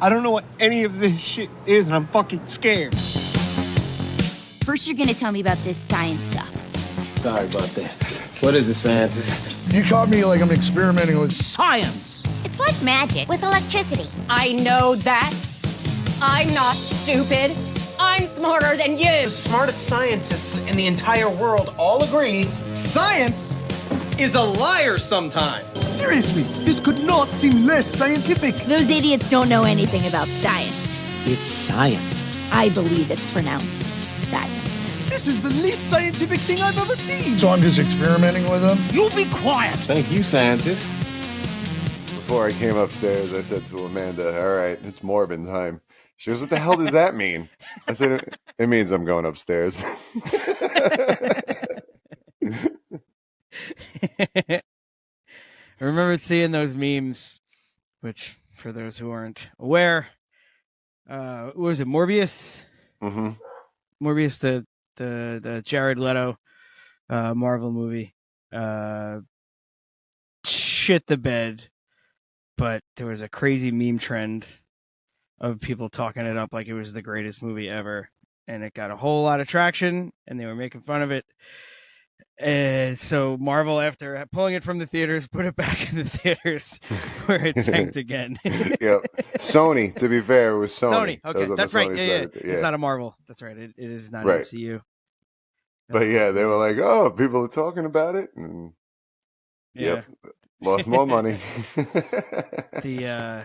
I don't know what any of this shit is, and I'm fucking scared. First, you're gonna tell me about this science stuff. Sorry about that. What is a scientist? You caught me like I'm experimenting with Science! It's like magic with electricity. I know that. I'm not stupid. I'm smarter than you. The smartest scientists in the entire world all agree Science is a liar sometimes. Seriously, this could not seem less scientific. Those idiots don't know anything about science. It's science. I believe it's pronounced science. This is the least scientific thing I've ever seen. So I'm just experimenting with them. You be quiet. Thank you, scientist. Before I came upstairs, I said to Amanda, all right, it's Morbin time. She goes, what the hell does that mean? I said, it means I'm going upstairs. I remember seeing those memes, which, for those who aren't aware, what was it, Morbius? Mm-hmm. Morbius, the Jared Leto Marvel movie. Shit the bed, but there was a crazy meme trend of people talking it up like it was the greatest movie ever, and it got a whole lot of traction, and they were making fun of it. And so Marvel, after pulling it from the theaters, put it back in the theaters where it tanked again. Yeah, Sony. To be fair, it was Sony. Okay, that's right. Sony Yeah. side. It's not a Marvel. That's right. It is not Right. MCU. But yeah, they were like, "Oh, people are talking about it," and yep, lost more money. But yeah,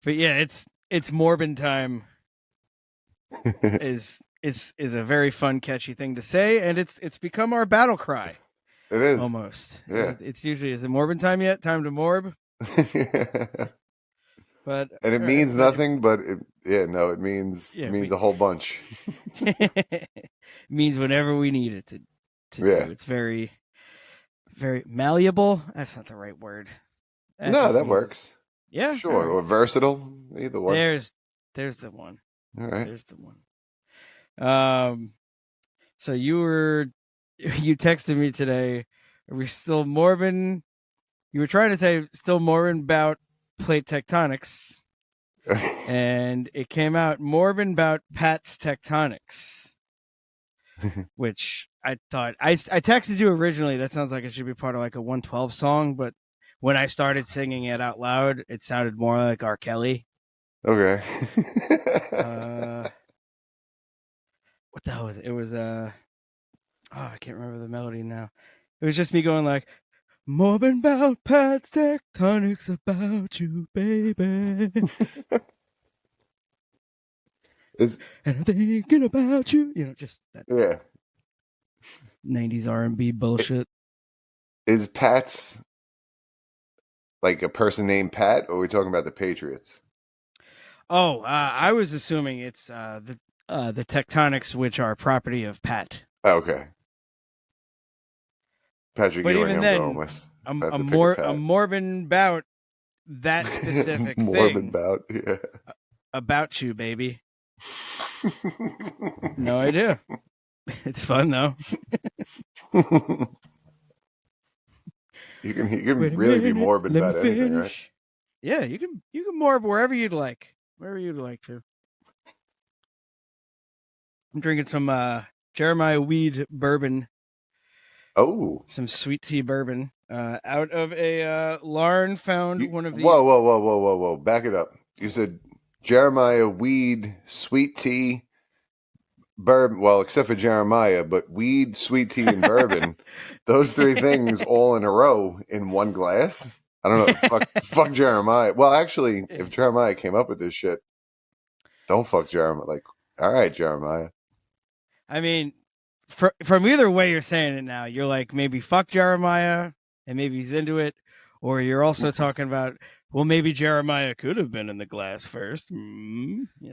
it's Morbin time. is a very fun, catchy thing to say, and it's become our battle cry. It is almost. Yeah. It's usually, is it Morbin time yet? Time to morb. But and it means nothing, but it means a whole bunch. It means whenever we need it to do. It's very, very malleable. That's not the right word. That works. Yeah, sure. Or versatile, either one. There's the one. All right. There's the one. So you texted me today. Are we still Morbin? You were trying to say still Morbin about Plate Tectonics, and it came out Morbin about Pat's Tectonics, which I thought I texted you originally. That sounds like it should be part of like a 112 song, but when I started singing it out loud, it sounded more like R. Kelly. Okay. What the hell was it? It was I can't remember the melody now. It was just me going like, Morbin about Pat's Tectonics about you, baby. And I'm thinking about you. You know, just that 90s R&B bullshit. Is Pat's like a person named Pat, or are we talking about the Patriots? Oh, I was assuming it's the Tectonics, which are property of Pat. Okay. Patrick But Ewing, even I'm going with. a Morbin bout that specific thing. Morbin bout, yeah. About you, baby. No idea. It's fun though. You can really be morbid about anything, right? Yeah, you can morb wherever you'd like. Wherever you'd like to. I'm drinking some Jeremiah Weed bourbon. Oh. Some sweet tea bourbon. Out of a Lauren found one of the Whoa. Back it up. You said Jeremiah Weed sweet tea bourbon. Well, except for Jeremiah, but weed, sweet tea, and bourbon. Those three things all in a row in one glass. I don't know. Fuck Jeremiah. Well, actually, if Jeremiah came up with this shit, don't fuck Jeremiah. Like, all right, Jeremiah. I mean, from either way you're saying it now, you're like, maybe fuck Jeremiah, and maybe he's into it, or you're also talking about, well, maybe Jeremiah could have been in the glass first. You know,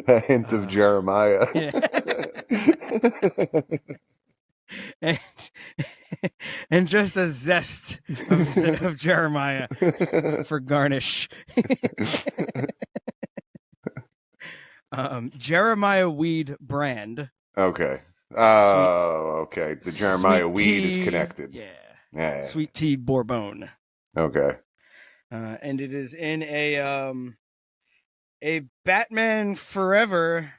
a hint of Jeremiah. Yeah. and just a zest of Jeremiah for garnish. Jeremiah Weed brand. Okay. Okay. The Jeremiah Weed is connected. Yeah. Sweet tea Bourbon. Okay. And it is in a Batman Forever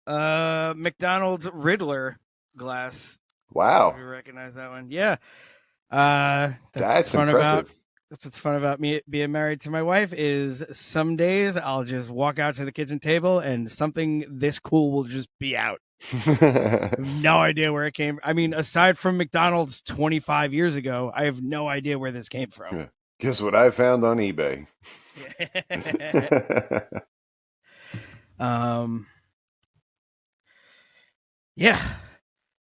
McDonald's Riddler glass. Wow, If you recognize that one, yeah. that's fun impressive. That's what's fun about me being married to my wife is some days I'll just walk out to the kitchen table and something this cool will just be out. I have no idea where it came. I mean, aside from McDonald's 25 years ago, I have no idea where this came from. Guess what I found on eBay?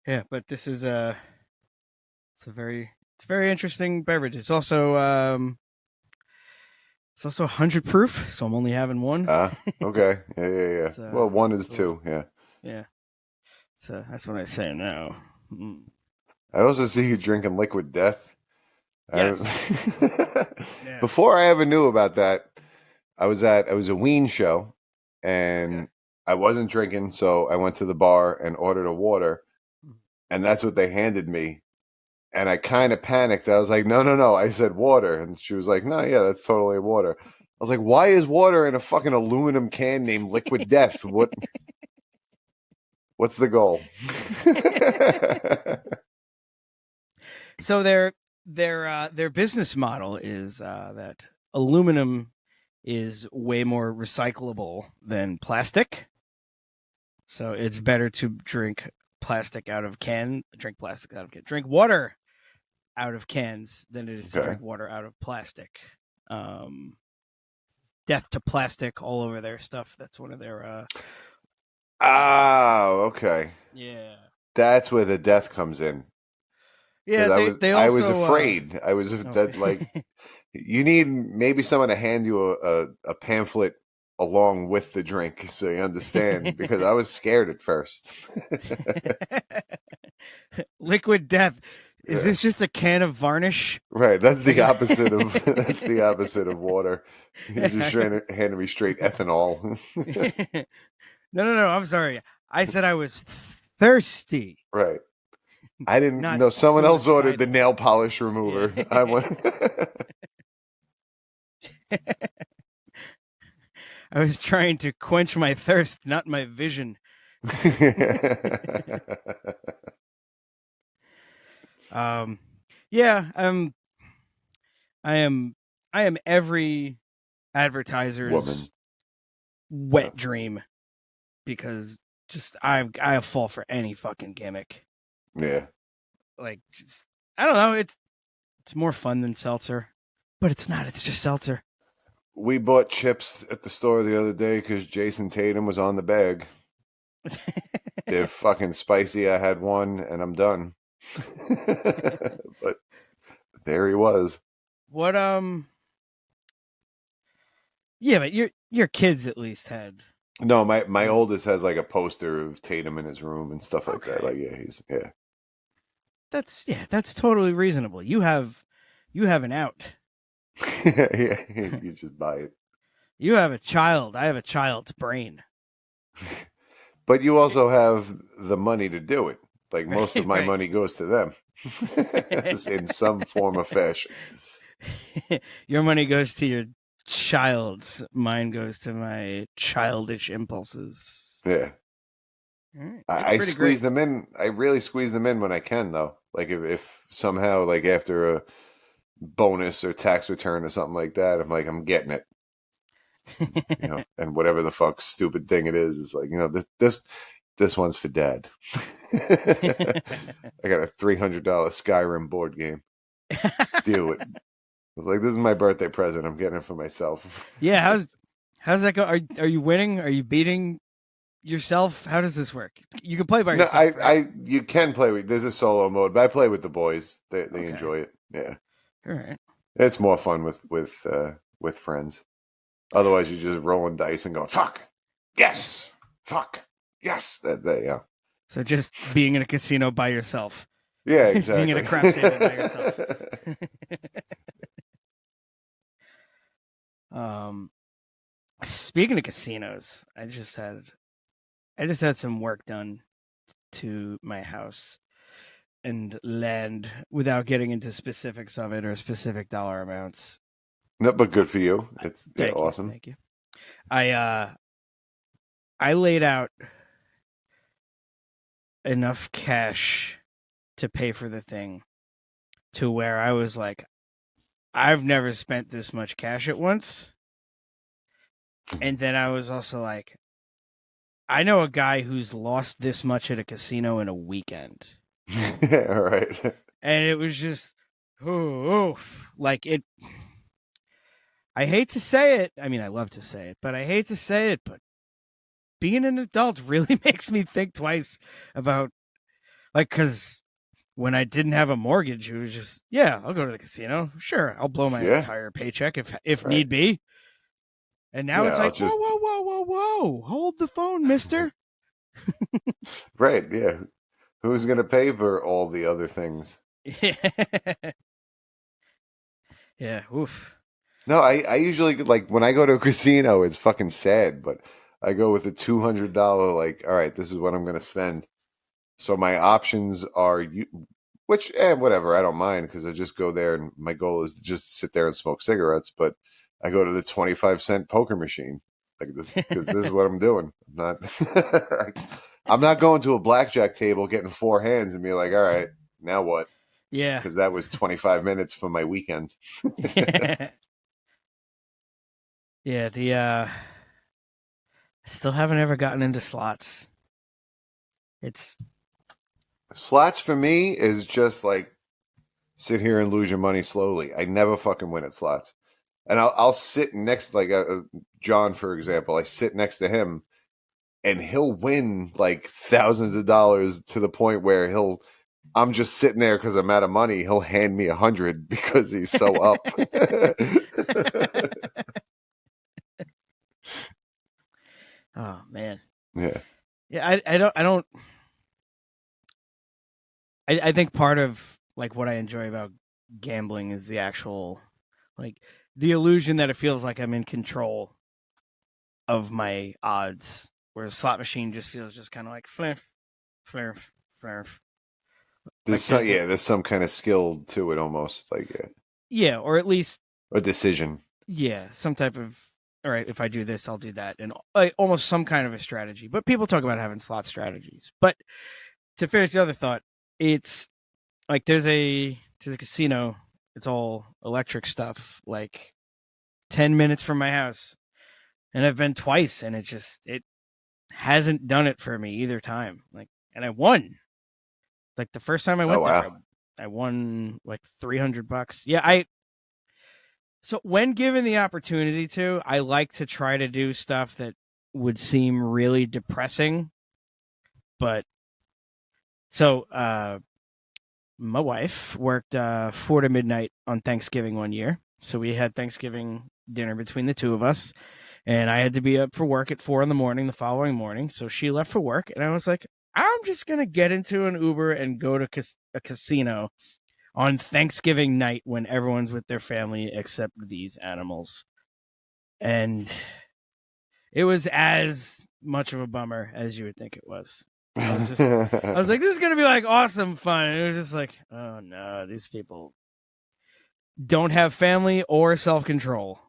Yeah, but this is it's very interesting beverage. It's also 100 proof, so I'm only having one. Okay, yeah. Well, one is two. Yeah. So that's what I say now. Mm. I also see you drinking Liquid Death. Yes. Before I ever knew about that, I was a Ween show, and I wasn't drinking, so I went to the bar and ordered a water, and that's what they handed me. And I kind of panicked. I was like, no. I said water. And she was like, no, yeah, that's totally water. I was like, why is water in a fucking aluminum can named Liquid Death? What's the goal? So their business model is that aluminum is way more recyclable than plastic. So it's better to drink plastic out of can, drink water out of cans than it is to drink water out of plastic. Death to plastic all over their stuff. That's one of their okay. Yeah. That's where the death comes in. Yeah, I was afraid. I was that like you need maybe someone to hand you a pamphlet along with the drink so you understand, because I was scared at first. Liquid Death. Is this just a can of varnish? Right. That's the opposite of water. You're just trying to hand me straight ethanol. No. I'm sorry. I said I was thirsty. Right. I didn't know someone else ordered the nail polish remover. Yeah. I went. I was trying to quench my thirst, not my vision. I am every advertiser's wet dream, because just I fall for any fucking gimmick. Yeah. Like, just, I don't know, it's more fun than seltzer, but it's not. It's just seltzer. We bought chips at the store the other day because Jason Tatum was on the bag. They're fucking spicy. I had one and I'm done. But there he was. What yeah, but your kids at least had. No, my oldest has like a poster of Tatum in his room and stuff like that. Like, yeah. That's totally reasonable. You have an out. Yeah, you just buy it. You have a child. I have a child's brain. But you also have the money to do it. Like, most of my money goes to them in some form or fashion. Your money goes to your child's. Mine goes to my childish impulses. Yeah. Right. I squeeze them in. I really squeeze them in when I can, though. Like, if somehow, like, after a bonus or tax return or something like that, I'm like, I'm getting it. And whatever the fuck stupid thing it is like, this one's for Dad. I got a $300 Skyrim board game. Deal with it. I was like, this is my birthday present. I'm getting it for myself. Yeah, how's that go? Are you winning? Are you beating yourself? How does this work? You can play by yourself. Right? You can play with. There's a solo mode, but I play with the boys. They enjoy it. Yeah. All right. It's more fun with friends. Otherwise, you're just rolling dice and going, fuck, yes, fuck, yes. Yeah. So just being in a casino by yourself. Yeah, exactly. Being in a crap stadium by yourself. Speaking of casinos, I just had some work done to my house and land without getting into specifics of it or specific dollar amounts. No, but good for you. It's Thank you, awesome. Thank you. I laid out enough cash to pay for the thing to where I was like, I've never spent this much cash at once. And then I was also like, I know a guy who's lost this much at a casino in a weekend. All right. And it was just, like it. I hate to say it. I mean, I love to say it, but I hate to say it. But being an adult really makes me think twice about, like, because when I didn't have a mortgage, it was just, yeah, I'll go to the casino. Sure, I'll blow my entire paycheck if need be. And now it's like, whoa, hold the phone, mister. Right, yeah. Who's going to pay for all the other things? Yeah, oof. No, I usually, like, when I go to a casino, it's fucking sad, but I go with a $200, like, all right, this is what I'm going to spend. So my options are, whatever, I don't mind, because I just go there, and my goal is to just sit there and smoke cigarettes, but I go to the 25-cent poker machine, like, because this is what I'm doing. I'm not going to a blackjack table, getting 4 hands, and be like, all right, now what? Yeah. Because that was 25 minutes for my weekend. Yeah, I still haven't ever gotten into slots. Slots for me is just like sit here and lose your money slowly. I never fucking win at slots. And I'll sit next, like John, for example, I sit next to him and he'll win like thousands of dollars to the point where I'm just sitting there because I'm out of money. He'll hand me 100 because he's so up. Oh man. Yeah. Yeah, I think part of like what I enjoy about gambling is the actual, like, the illusion that it feels like I'm in control of my odds, whereas slot machine just feels just kind of like flirf, flirf, flirf. There's some kind of skill to it, almost like yeah, or at least a decision. Yeah, some type of, all right, if I do this, I'll do that, and like almost some kind of a strategy. But people talk about having slot strategies. But to finish the other thought, it's like there's a casino. It's all electric stuff, like 10 minutes from my house, and I've been twice, and it hasn't done it for me either time. Like, and I won. Like the first time I went there, I won like $300. Yeah, So when given the opportunity to, I like to try to do stuff that would seem really depressing. But so my wife worked 4 to midnight on Thanksgiving one year. So we had Thanksgiving dinner between the two of us. And I had to be up for work at 4 a.m. the following morning. So she left for work. And I was like, I'm just going to get into an Uber and go to a casino on Thanksgiving night when everyone's with their family except these animals. And it was as much of a bummer as you would think it was. I was like, this is going to be like awesome fun. And it was just like, oh no, these people don't have family or self-control.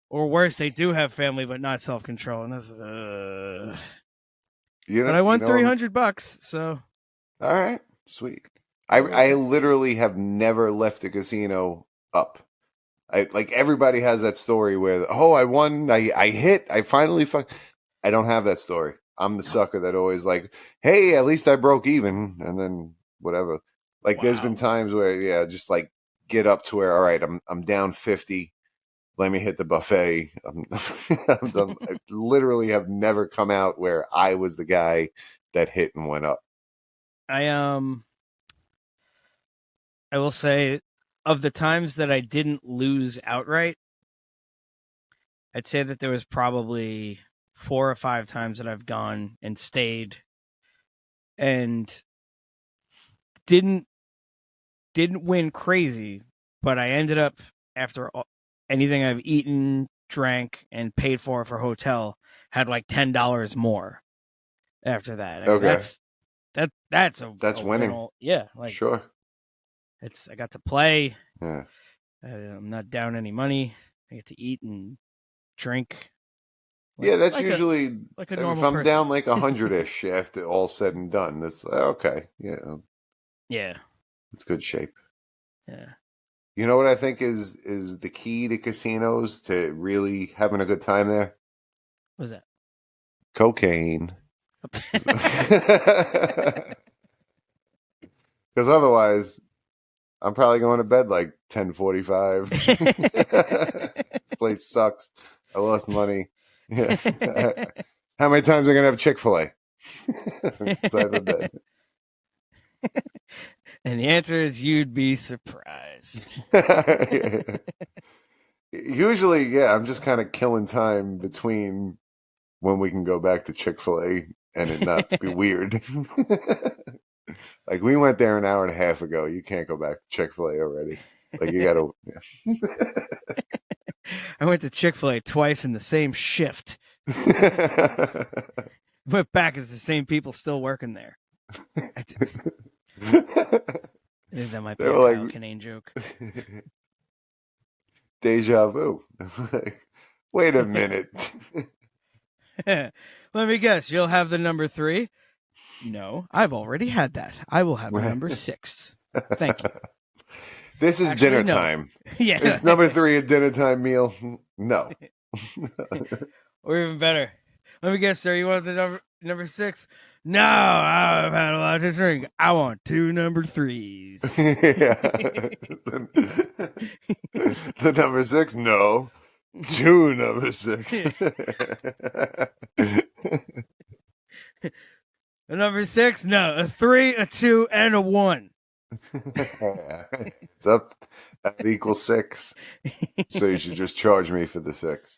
Or worse, they do have family but not self-control. And this is but I won $300, so all right, sweet. I literally have never left a casino up. Like everybody has that story where, I won, I hit, I finally I don't have that story. I'm the sucker that always like, hey, at least I broke even, and then whatever. Like there's been times where just like get up to where, all right, I'm down 50. Let me hit the buffet. I'm done. I literally have never come out where I was the guy that hit and went up. I will say, of the times that I didn't lose outright, I'd say that there was probably 4 or 5 times that I've gone and stayed and didn't win crazy, but I ended up, after anything I've eaten, drank, and paid for hotel, had like $10 more after that. I mean, that's winning. win. Yeah, like sure. I got to play. Yeah. I'm not down any money. I get to eat and drink. Yeah, that's like usually like a if normal I'm person. down like 100-ish after all said and done. That's okay. Yeah, Yeah. it's good shape. Yeah. You know what I think is the key to casinos to really having a good time there? What's that? Cocaine. Because otherwise, I'm probably going to bed like 10:45. This place sucks. I lost money. Yeah. How many times am I gonna have Chick-fil-A? Inside the bed. And the answer is you'd be surprised. Usually, yeah, I'm just kind of killing time between when we can go back to Chick-fil-A and it not be weird. Like we went there an hour and a half ago. You can't go back to Chick-fil-A already. Like you gotta. Yeah. I went to Chick-fil-A twice in the same shift. Went back as the same people still working there. I think that might be a Kyle Kinane joke. Deja vu. Like, wait a minute. Let me guess. You'll have the number 3? No, I've already had that. I will have the number 6. Thank you. This is Actually, dinner no. time. Yeah. Is number 3 a dinner time meal? No. Or even better. Let me guess, sir. You want the number 6? No, I've had a lot to drink. I want 2 number 3s. The number 6? No. 2 number 6. A number 6? No. A 3, a 2, and a 1. It's up. That equals 6. So you should just charge me for the 6.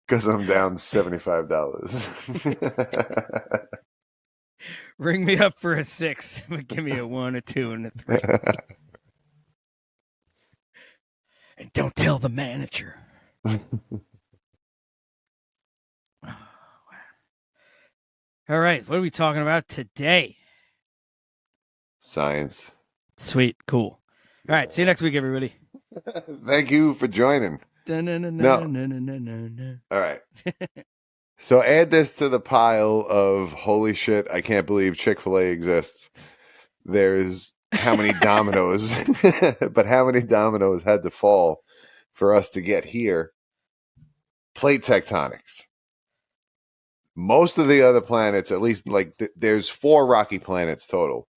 Because I'm down $75. Ring me up for a 6, but give me a 1, a 2, and a 3. And don't tell the manager. All right, what are we talking about today? Science. Sweet, cool. All right, see you next week, everybody. Thank you for joining. No. All right. So add this to the pile of holy shit, I can't believe Chick-fil-A exists. There's how many dominoes, but how many dominoes had to fall for us to get here? Plate tectonics. Most of the other planets, at least like there's 4 rocky planets total.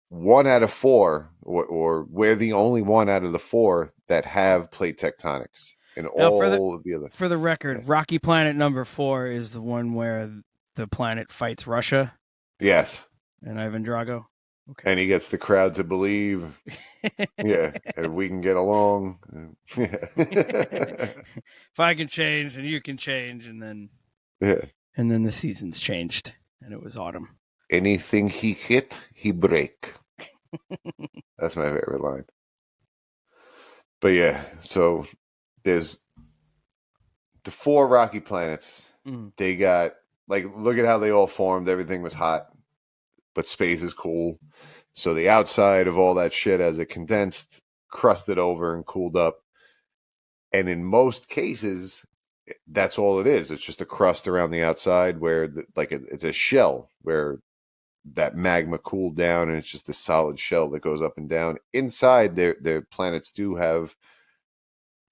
1 out of 4, or we're the only one out of the 4 that have plate tectonics. And all of the other. For the record, Rocky Planet number 4 is the one where the planet fights Russia. Yes. And Ivan Drago. Okay. And he gets the crowd to believe, yeah, and we can get along. If I can change and you can change, and then the seasons changed, and it was autumn. Anything he hit, he break. That's my favorite line. But yeah, so there's the 4 rocky planets. They got, like, look at how they all formed. Everything was hot, but space is cool. So the outside of all that shit, as it condensed, crusted over and cooled up. And in most cases, that's all it is. It's just a crust around the outside where, it's a shell where that magma cooled down, and it's just a solid shell that goes up and down. Inside, their planets do have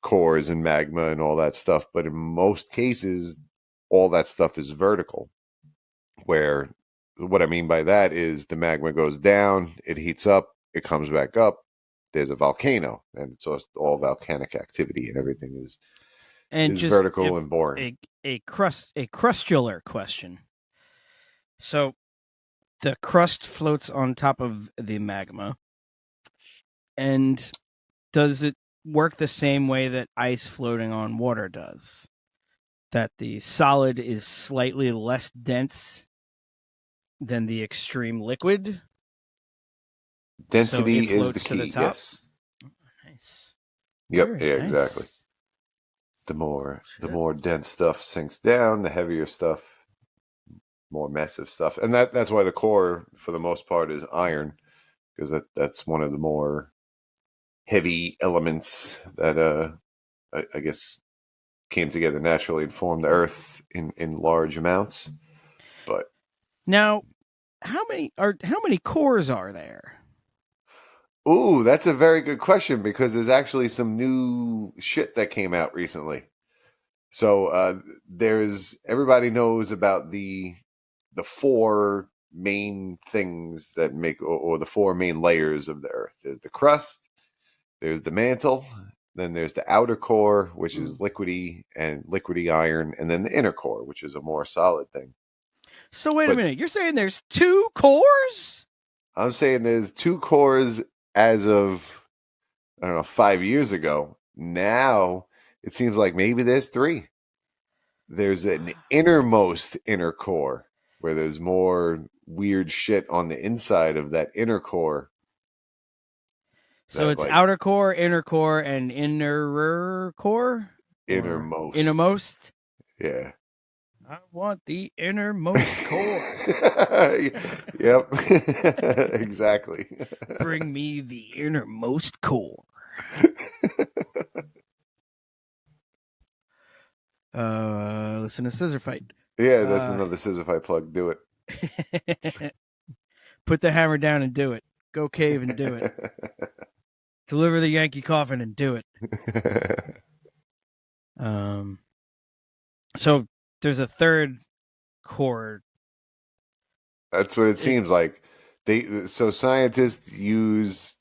cores and magma and all that stuff, but in most cases, all that stuff is vertical. Where what I mean by that is the magma goes down, it heats up, it comes back up. There's a volcano, and it's all volcanic activity, and everything is vertical and boring. A crustular question. So the crust floats on top of the magma, and does it work the same way that ice floating on water does? That the solid is slightly less dense than the extreme liquid? Density so is the key. Yes. Nice. Yep. Very yeah. nice. Exactly. The more dense stuff sinks down, the heavier stuff, more massive stuff, and that's why the core, for the most part, is iron, because that's one of the more heavy elements that I guess came together naturally and formed the Earth in large amounts. But Now, how many cores are there? ooh, that's a very good question because there's actually some new shit that came out recently. So everybody knows about the four main things that make or the four main layers of the Earth. There's the crust, there's the mantle, then there's the outer core, which is liquidy iron, and then the inner core, which is a more solid thing. So wait a minute, you're saying there's 2 cores? I'm saying there's 2 cores as of, I don't know, 5 years ago. Now it seems like maybe there's 3. There's an innermost inner core where there's more weird shit on the inside of that inner core. So it's outer core, inner core, and inner core? Innermost. Innermost? Yeah. I want the innermost core. Yep. Exactly. Bring me the innermost core. Listen to Scissor Fight. Yeah, that's another Scissor Fight plug. Do it. Put the hammer down and do it. Go cave and do it. Deliver the Yankee coffin and do it. So there's a third core. That's what it seems like. So scientists use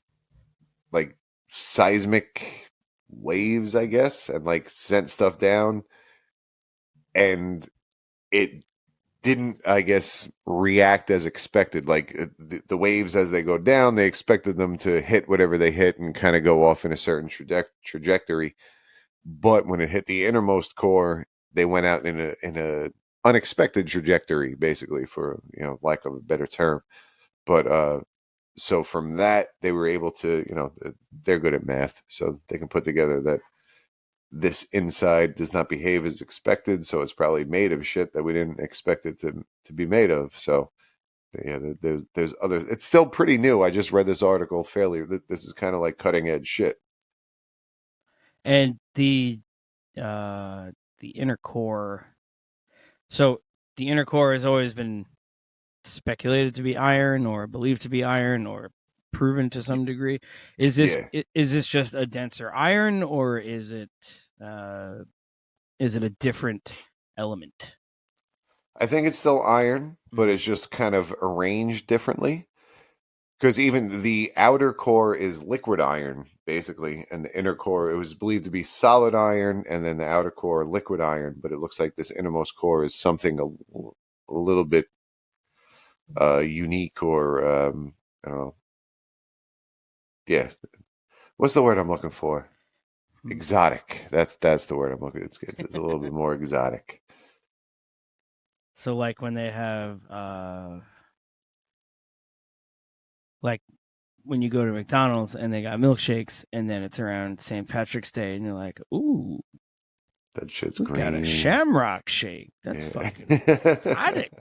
like seismic waves, I guess, and like sent stuff down, and it didn't, I guess, react as expected. Like the waves as they go down, they expected them to hit whatever they hit and kind of go off in a certain trajectory. But when it hit the innermost core, they went out in a unexpected trajectory, basically, for lack of a better term. But so from that, they were able to, they're good at math, so they can put together that this inside does not behave as expected, so it's probably made of shit that we didn't expect it to be made of. So yeah, there's others. It's still pretty new. I just read this article fairly. This is kind of like cutting edge shit. And the inner core. So the inner core has always been speculated to be iron, or believed to be iron, or proven to some degree. Is this just a denser iron, or is it a different element? I think it's still iron, but it's just kind of arranged differently. Because even the outer core is liquid iron, basically, and the inner core, it was believed to be solid iron, and then the outer core, liquid iron. But it looks like this innermost core is something a little bit unique, or I don't know. Yeah, what's the word I'm looking for? Exotic. That's the word I'm looking. It's a little bit more exotic. So, like when they have, like when you go to McDonald's and they got milkshakes, and then it's around St. Patrick's Day, and you're like, "Ooh, that shit's green. Got a green. Shamrock Shake. That's fucking exotic."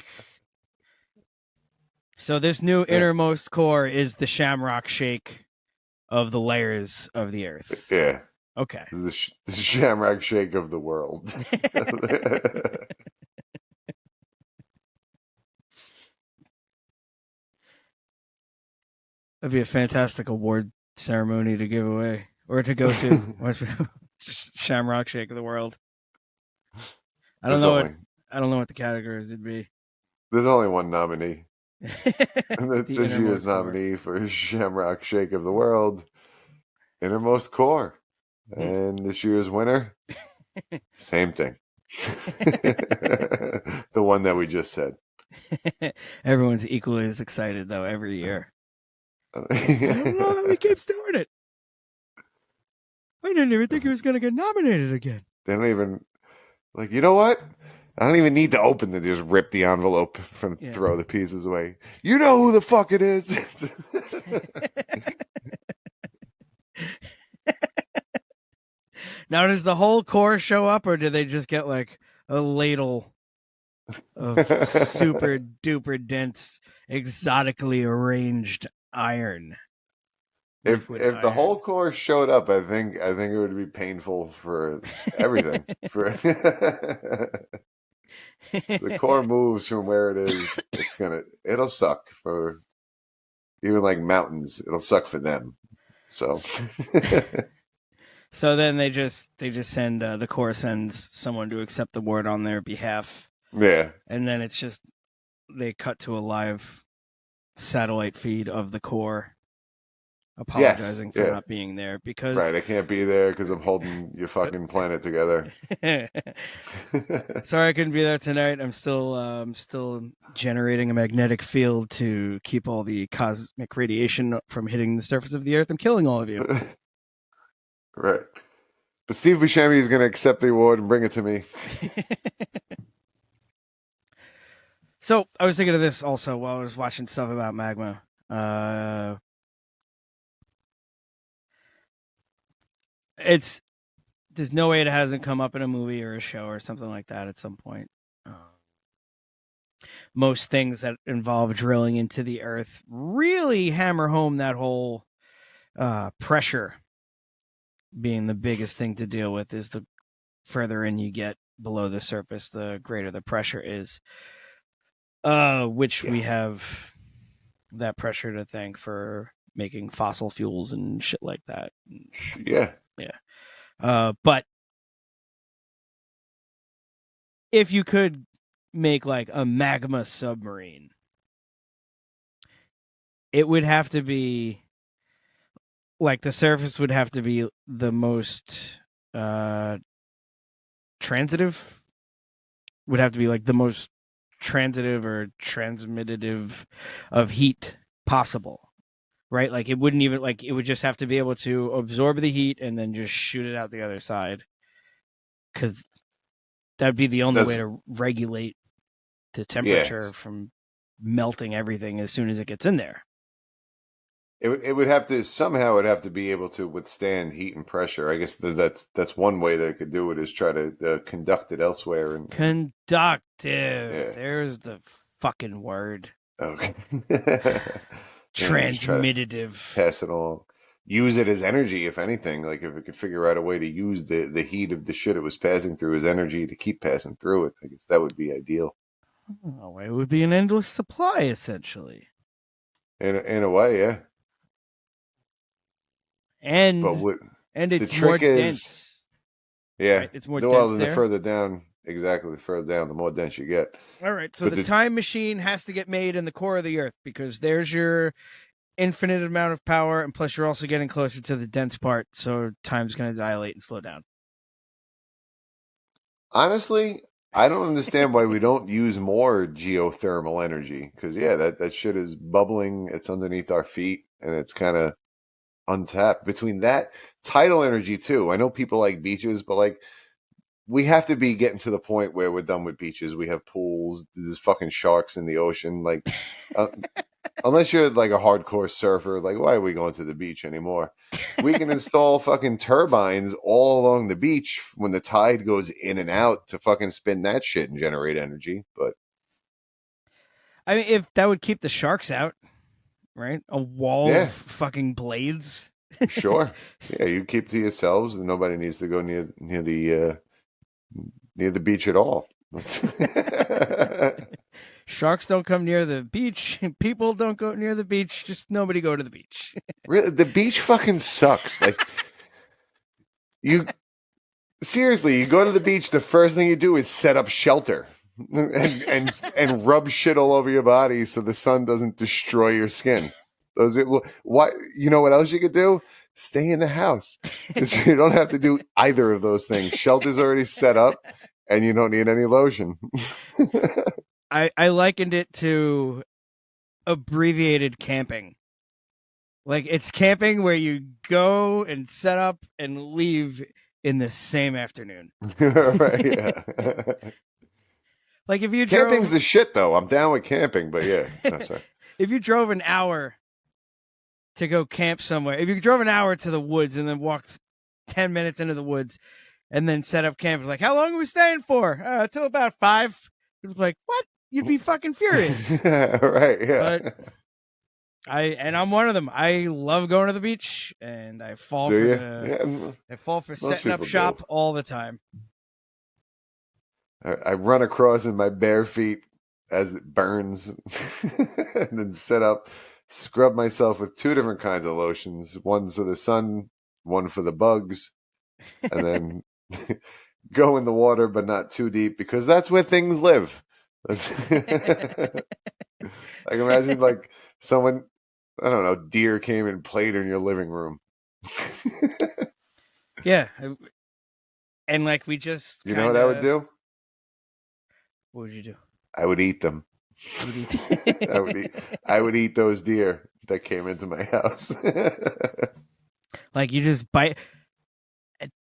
So this new innermost core is the Shamrock Shake of the layers of the Earth. Yeah. Okay. The Shamrock Shake of the world. That'd be a fantastic award ceremony to give away, or to go to. Shamrock Shake of the world. I don't know what the categories would be. There's only one nominee. This year's nominee for Shamrock Shake of the world, Innermost Core. And this year's winner, same thing. The one that we just said. Everyone's equally as excited, though, every year. I don't know how he keeps doing it. I didn't even think he was going to get nominated again. They don't even, like, you know what? I don't even need to open it. Just rip the envelope and throw the pieces away. You know who the fuck it is. Now, does the whole core show up, or do they just get like a ladle of super duper dense, exotically arranged iron? If liquid the iron. whole core showed up, I think it would be painful for everything. For the core moves from where it is, it'll suck for even like mountains. It'll suck for them. So So then they just send the core sends someone to accept the ward on their behalf, yeah, and then it's just they cut to a live satellite feed of the core apologizing for yeah. not being there because Right, I can't be there because I'm holding your fucking planet together. sorry I couldn't be there tonight. I'm still generating a magnetic field to keep all the cosmic radiation from hitting the surface of the Earth and killing all of you. Right. But Steve Buscemi is going to accept the award and bring it to me. So I was thinking of this also while I was watching stuff about magma. There's no way it hasn't come up in a movie or a show or something like that at some point. Most things that involve drilling into the earth really hammer home that whole pressure being the biggest thing to deal with. Is the further in you get below the surface, the greater the pressure is. Which we have that pressure to thank for making fossil fuels and shit like that. Yeah. But if you could make like a magma submarine, it would have to be like the surface would have to be the most transitive, would have to be like the most transitive or transmitative of heat possible. Right? Like it wouldn't even like it would just have to be able to absorb the heat and then just shoot it out the other side. Because that'd be the only way to regulate the temperature from melting everything as soon as it gets in there. It would have to somehow it'd have to be able to withstand heat and pressure. I guess that's one way they could do it is try to conduct it elsewhere. And conductive. Yeah. There's the fucking word. Okay. Transmitative. Pass it along. Use it as energy, if anything. Like if it could figure out a way to use the heat of the shit it was passing through as energy to keep passing through it, I guess that would be ideal. Oh, it would be an endless supply, essentially. In a way, yeah. And it's more dense. Yeah, right? It's more dense the further down, exactly. The further down, the more dense you get. All right, so the time machine has to get made in the core of the Earth because there's your infinite amount of power, and plus you're also getting closer to the dense part, so time's going to dilate and slow down. Honestly, I don't understand why we don't use more geothermal energy because that shit is bubbling. It's underneath our feet, and it's kind of untapped. Between that, tidal energy too. I know people like beaches, but like we have to be getting to the point where we're done with beaches. We have pools. There's fucking sharks in the ocean. Like, unless you're like a hardcore surfer, like why are we going to the beach anymore? We can install fucking turbines all along the beach when the tide goes in and out to fucking spin that shit and generate energy. But I mean, if that would keep the sharks out, right? A wall of fucking blades. Sure. Yeah, you keep to yourselves, and nobody needs to go near the beach at all. Sharks don't come near the beach. People don't go near the beach. Just nobody go to the beach. Really, the beach fucking sucks. Like seriously, you go to the beach. The first thing you do is set up shelter and rub shit all over your body so the sun doesn't destroy your skin. What you know? What else you could do? Stay in the house. You don't have to do either of those things. Shelter's already set up, and you don't need any lotion. I likened it to abbreviated camping. Like it's camping where you go and set up and leave in the same afternoon. Right? Yeah. Like if you camping's the shit though. I'm down with camping, but yeah. No, sorry. If you drove an hour to go camp somewhere, if you drove an hour to the woods and then walked 10 minutes into the woods and then set up camp, like, how long are we staying for? Till about 5. It was like, what? You'd be fucking furious. Right, yeah. But I'm one of them. I love going to the beach, and I fall Do for you? I fall for Most setting up people shop do. all the time. I run across in my bare feet as it burns, and then set up, scrub myself with 2 different kinds of lotions. One for the sun, one for the bugs, and then go in the water, but not too deep because that's where things live. Like imagine like someone, I don't know, deer came and played in your living room. Yeah, and like we just You know what I would do? What would you do? I would eat them. You would eat. I would eat those deer that came into my house. Like you just bite.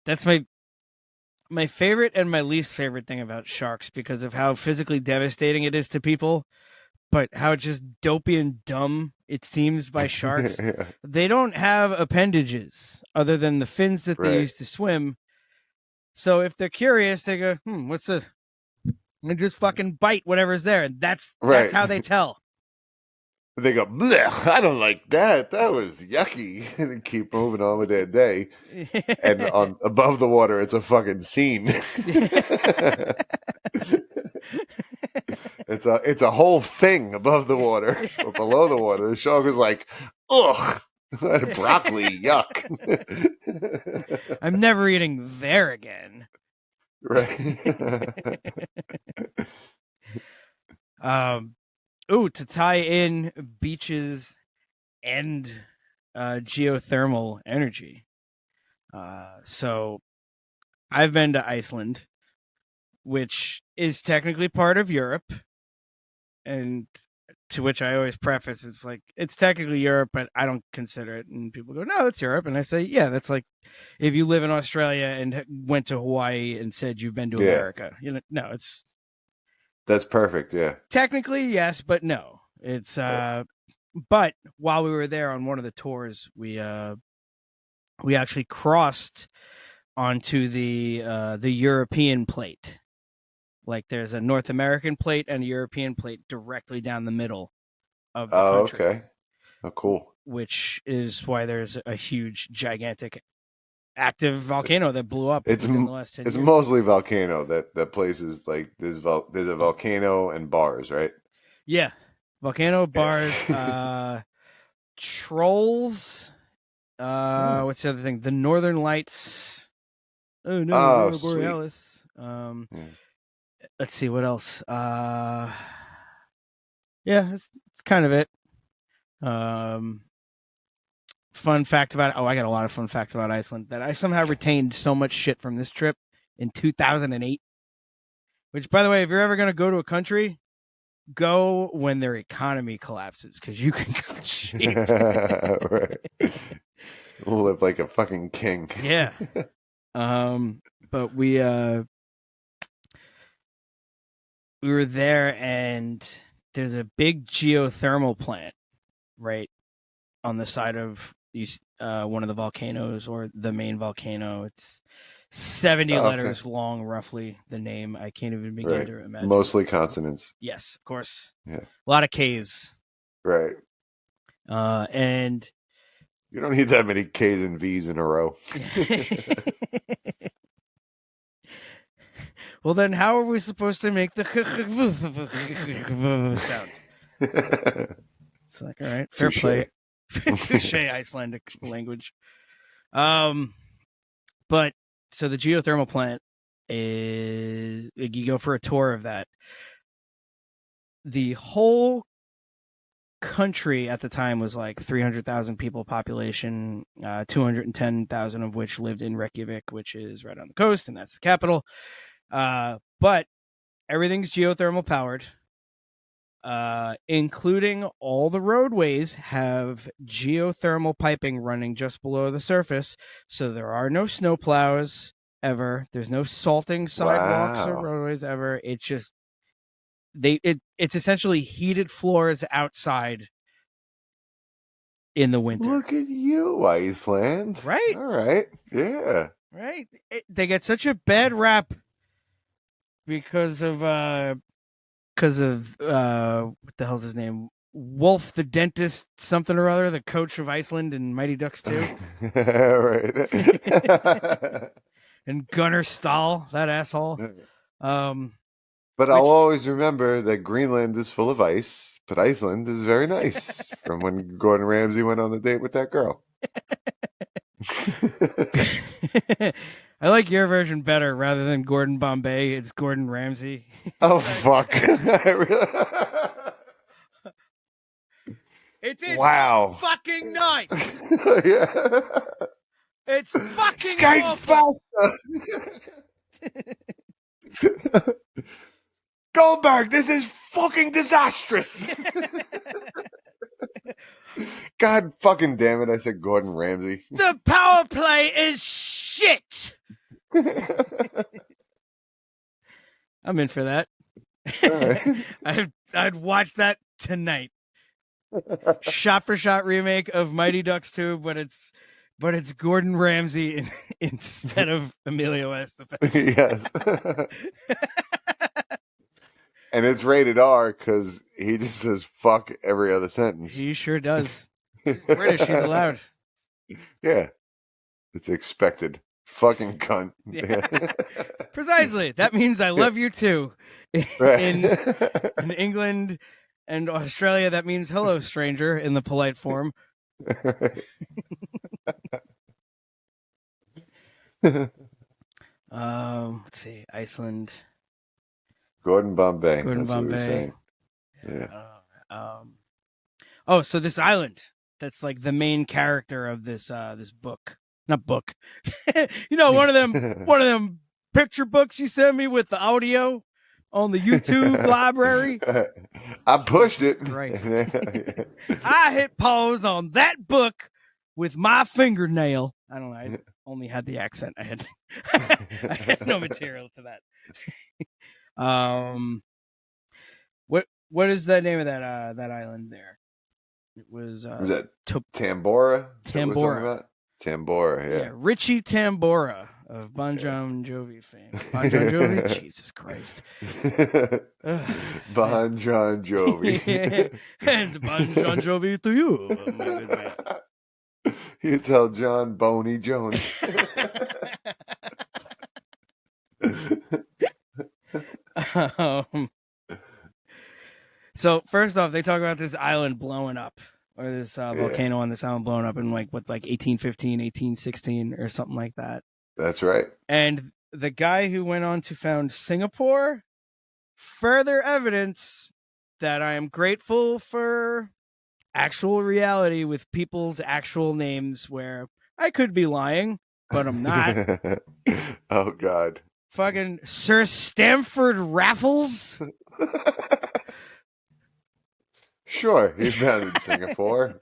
That's my favorite and my least favorite thing about sharks because of how physically devastating it is to people, but how just dopey and dumb it seems by sharks. Yeah. They don't have appendages other than the fins that they Right. use to swim. So if they're curious, they go, what's this? And just fucking bite whatever's there. And that's Right. how they tell. They go, bleh, I don't like that. That was yucky. And then keep moving on with their day. And on above the water, it's a fucking scene. It's a whole thing above the water. But below the water, the shark is like, ugh, broccoli, yuck. I'm never eating there again. Right. To tie in beaches and geothermal energy. So I've been to Iceland, which is technically part of Europe, and to which I always preface it's like it's technically Europe, but I don't consider it. And people go, "No, it's Europe," and I say, "Yeah, that's like if you live in Australia and went to Hawaii and said you've been to America." You know, no, it's That's perfect. Yeah. technically yes, but no. It's but while we were there on one of the tours, we actually crossed onto the European plate. Like there's a North American plate and a European plate directly down the middle of the country. Okay. Oh, cool. Which is why there's a huge, gigantic, active volcano that blew up It's within the last 10 it's years. mostly volcano. That place is like there's a volcano and bars, right? Yeah, volcano, bars, trolls. What's the other thing? The Northern Lights. Oh no, Aurora sweet. Borealis. Let's see what else. Yeah, it's kind of it. Fun fact about I got a lot of fun facts about Iceland that I somehow retained so much shit from this trip in 2008. Which, by the way, if you're ever going to go to a country, go when their economy collapses because you can go cheap. Right. Live like a fucking king. Yeah. But we were there, and there's a big geothermal plant right on the side of one of the volcanoes or the main volcano. It's 70 letters long, roughly, the name. I can't even begin to imagine. Mostly consonants. Yes, of course. Yeah. A lot of K's. Right. And you don't need that many K's and V's in a row. Well, then how are we supposed to make the sound? It's like, all right, fair play. Touche, Icelandic language. But so the geothermal plant is, you go for a tour of that. The whole country at the time was like 300,000 people population, 210,000 of which lived in Reykjavik, which is right on the coast, and that's the capital. But everything's geothermal powered, including all the roadways have geothermal piping running just below the surface. So there are no snow plows ever. There's no salting sidewalks or roadways ever. It's just, it's essentially heated floors outside in the winter. Look at you, Iceland. Right? All right. Yeah. Right? They get such a bad rap because of what the hell's his name? Wolf the dentist, something or other, the coach of Iceland in Mighty Ducks 2. Right. And Gunnar Stahl, that asshole. But I'll always remember that Greenland is full of ice, but Iceland is very nice. From when Gordon Ramsay went on the date with that girl. I like your version better. Rather than Gordon Bombay, it's Gordon Ramsay. Oh, fuck. It is Wow. fucking nice. Yeah. It's fucking Skate awful. faster. Goldberg, this is fucking disastrous. God fucking damn it, I said Gordon Ramsay. The power play is shit. I'm in for that. Right. I'd watch that tonight. Shot for shot remake of Mighty Ducks 2, but it's Gordon Ramsay instead of Emilio Estevez. Yes. And it's rated R because he just says fuck every other sentence. He sure does. He's British, he's allowed. Yeah. It's expected. Fucking cunt. Yeah. Precisely. That means I love you too. Right. In England and Australia, that means hello, stranger, in the polite form. Let's see. Iceland. Gordon Bombay. Gordon That's what we were Bombay. saying. Yeah. Oh, so this island that's like the main character of this book. Not book. One of them picture books you sent me with the audio on the YouTube library. I pushed it. Christ. I hit pause on that book with my fingernail. I don't know. I only had the accent. I had no material to that. What is the name of that island there? It was that Tambora? Tambora. Tambora, yeah. Richie Tambora of Bon Jovi fame. Bon Jovi? Jesus Christ. Bon Jovi. And Bon Jovi to you, my good man. You tell John Boney Jones. So first off, they talk about this island blowing up, or this volcano on this island blowing up in like 1815, 1816 or something like that. That's right. And the guy who went on to found Singapore, further evidence that I am grateful for actual reality with people's actual names where I could be lying, but I'm not. Oh, God. Fucking Sir Stamford Raffles? Sure, he founded Singapore.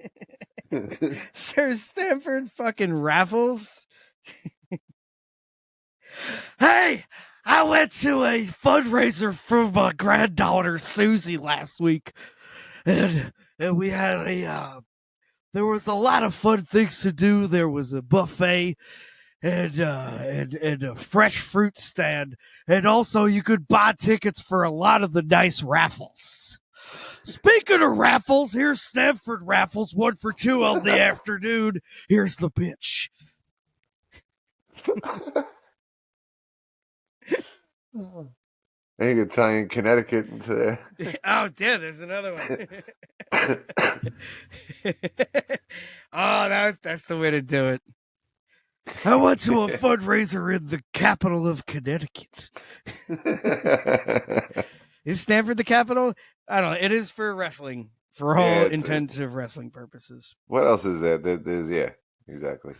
Sir Stamford fucking Raffles? Hey, I went to a fundraiser for my granddaughter Susie last week, and we had there was a lot of fun things to do. There was a buffet and a fresh fruit stand, and also you could buy tickets for a lot of the nice raffles. Speaking of raffles, here's Stamford Raffles, 1 for 2 on the afternoon. Here's the pitch. And you could tie in Connecticut into there. Oh, yeah, there's another one. Oh, that's the way to do it. I went to a fundraiser in the capital of Connecticut. Is Stamford the capital? I don't know. It is for wrestling, for all intents of wrestling purposes. What else is there? There's, yeah, exactly.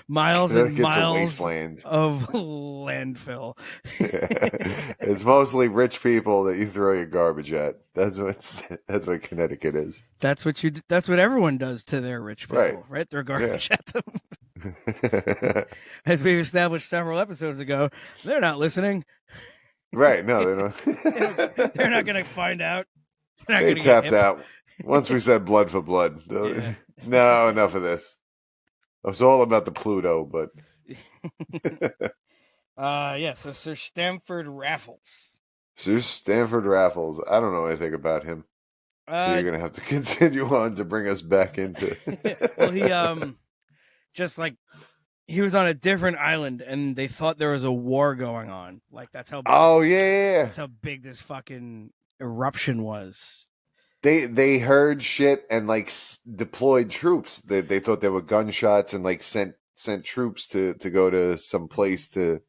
Miles and miles wasteland of landfill. It's mostly rich people that you throw your garbage at. That's what Connecticut is. That's what everyone does to their rich people, right? Throw garbage at them. As we've established several episodes ago, they're not listening. Right? No, they don't. They're not going to find out. They tapped out once we said blood for blood. Yeah. No, enough of this. It was all about the Pluto, but so Sir Stamford Raffles. Sir Stamford Raffles. I don't know anything about him. So you're gonna have to continue on to bring us back into. Well, he just like he was on a different island, and they thought there was a war going on. Like that's how. Oh yeah. That's how big this fucking eruption was. They heard shit and like deployed troops. They thought there were gunshots and like sent troops to go to some place to,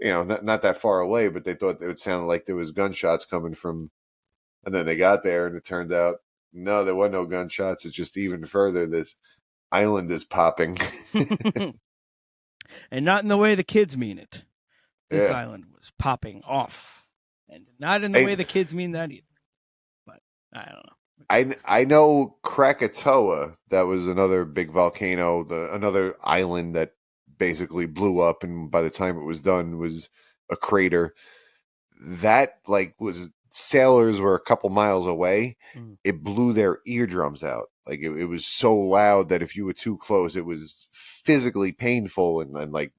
not that far away, but they thought it would sound like there was gunshots coming from. And then they got there, and it turned out no, there were no gunshots. It's just even further. This island is popping, and not in the way the kids mean it. This island was popping off, and not in the way the kids mean that either. But I don't know. I know Krakatoa. That was another big volcano, another island that basically blew up, and by the time it was done, was a crater. That was. Sailors were a couple miles away. It blew their eardrums out. Like it was so loud that if you were too close, it was physically painful and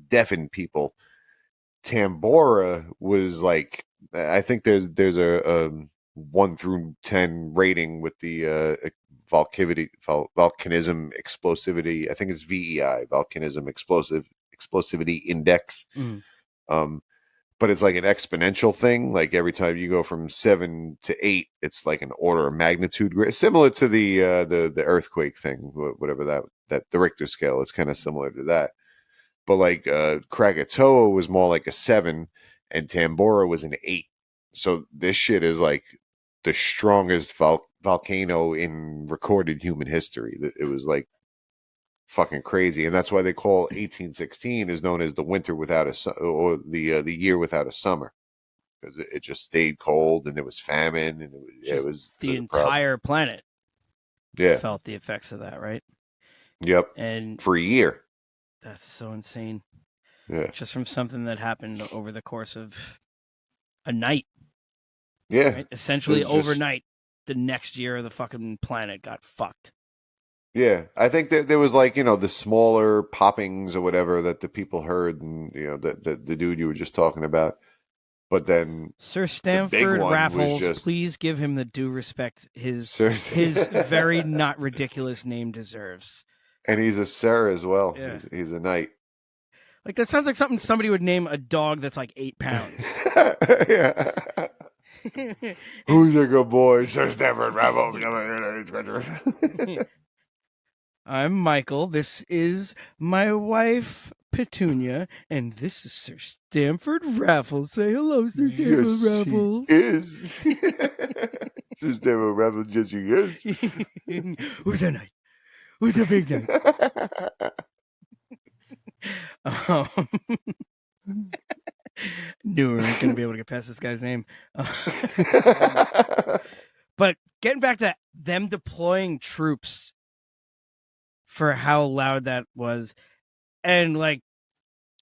deafened people. Tambora was like, I think there's a 1 through 10 rating with the volcanism explosivity. I think it's VEI, volcanism explosivity index. But it's like an exponential thing. Like every time you go from 7 to 8, it's like an order of magnitude, similar to the earthquake thing, whatever that the Richter scale. It's kind of similar to that. But like Krakatoa was more like a 7, and Tambora was an 8. So this shit is like the strongest volcano in recorded human history. It was like fucking crazy, and that's why they call 1816 is known as the winter without or the year without a summer, because it just stayed cold and there was famine, and it was the entire planet. Yeah, felt the effects of that, right? Yep, and for a year. That's so insane. Yeah, just from something that happened over the course of a night. Yeah, right? Essentially overnight, the next year the fucking planet got fucked. Yeah, I think that there was the smaller poppings or whatever that the people heard, and the dude you were just talking about. But then Sir Stamford Raffles, please give him the due respect his very not ridiculous name deserves. And he's a Sir as well. Yeah. He's a knight. Like that sounds like something somebody would name a dog that's like 8 pounds. Yeah. Who's a good boy? Sir Stamford Raffles. I'm Michael. This is my wife, Petunia, and this is Sir Stamford Raffles. Say hello, Sir Stamford Raffles. Is Sir Stamford Raffles? Yes, he is. Who's a knight? Who's a big knight? Knew we weren't going to be able to get past this guy's name. But getting back to them deploying troops for how loud that was. And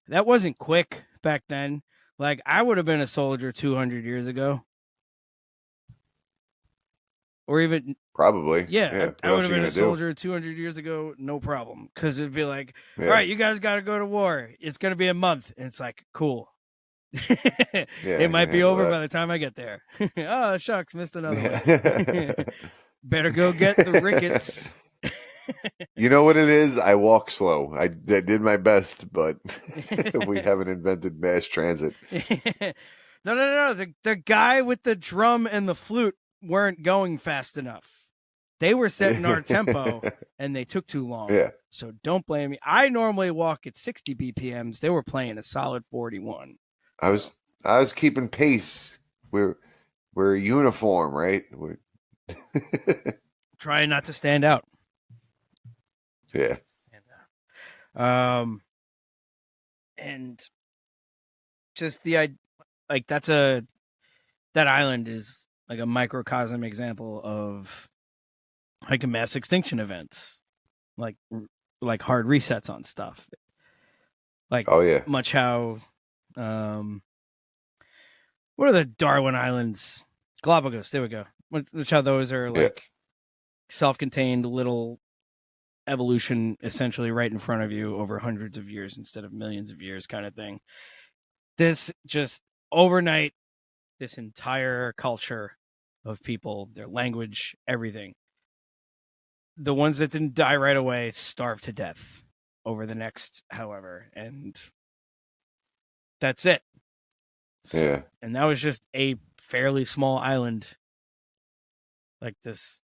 that wasn't quick back then. Like I would have been a soldier 200 years ago. Or even probably. Yeah. I would have been a soldier 200 years ago. No problem. Cause it'd be like, all right, you guys got to go to war. It's going to be a month. And it's like, cool. It might be over by the time I get there. Oh, shucks. Missed another one. Better go get the rickets. You know what it is? I walk slow. I did my best, but we haven't invented mass transit. No. The guy with the drum and the flute weren't going fast enough. They were setting our tempo, and they took too long. Yeah. So don't blame me. I normally walk at 60 BPMs. They were playing a solid 41. I was keeping pace. We're a uniform, right? We're trying not to stand out. Yeah. And just that island is like a microcosm example of like a mass extinction events, like hard resets on stuff. Like, oh yeah, much how, what are the Darwin Islands? Galapagos. There we go. Much how those are like self-contained little evolution essentially right in front of you over hundreds of years instead of millions of years kind of thing. This just overnight, this entire culture of people, their language, everything. The ones that didn't die right away starved to death over the next however, and that's it. So, Yeah. and that was just a fairly small island. Like, this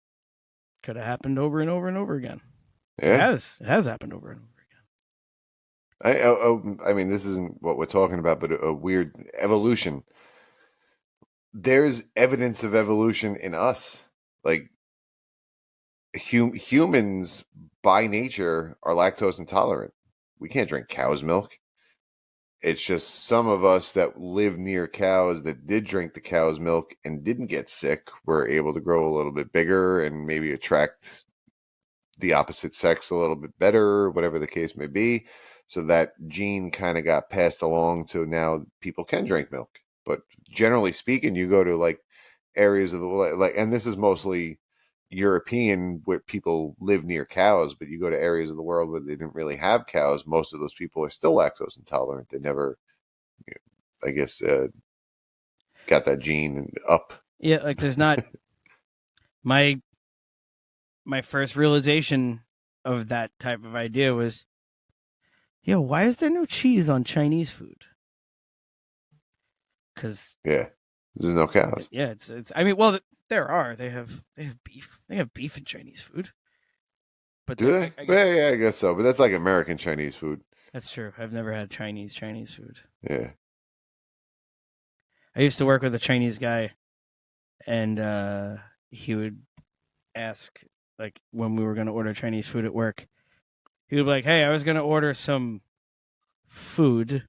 could have happened over and over and over again. Yeah. It has happened over and over again. I mean, this isn't what we're talking about, but a weird evolution. There's evidence of evolution in us. Like, humans by nature are lactose intolerant. We can't drink cow's milk. It's just some of us that live near cows that did drink the cow's milk and didn't get sick were able to grow a little bit bigger and maybe attract the opposite sex a little bit better, whatever the case may be. So that gene kind of got passed along to now people can drink milk. But generally speaking, you go to like areas of the like, and this is mostly European where people live near cows, but you go to areas of the world where they didn't really have cows. Most of those people are still lactose intolerant. They never, I guess, got that gene up. Yeah, like there's not my first realization of that type of idea was, why is there no cheese on Chinese food? Because there's no cows. Yeah, it's. I mean, well, there are. They have beef. They have beef in Chinese food. But Do they? I guess so. But that's like American Chinese food. That's true. I've never had Chinese food. Yeah. I used to work with a Chinese guy, and he would ask, like, when we were going to order Chinese food at work, he would be like, "Hey, I was going to order some food.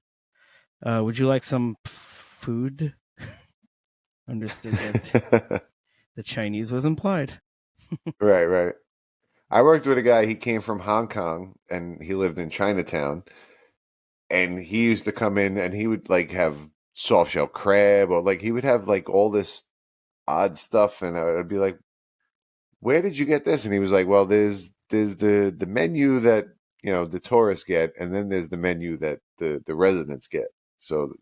Would you like some food?" Understood that the Chinese was implied. Right. I worked with a guy, he came from Hong Kong and he lived in Chinatown. And he used to come in and he would like have soft shell crab or like he would have like all this odd stuff. And I'd be like, where did you get this? And he was like, well, there's the menu that, the tourists get. And then there's the menu that the residents get. So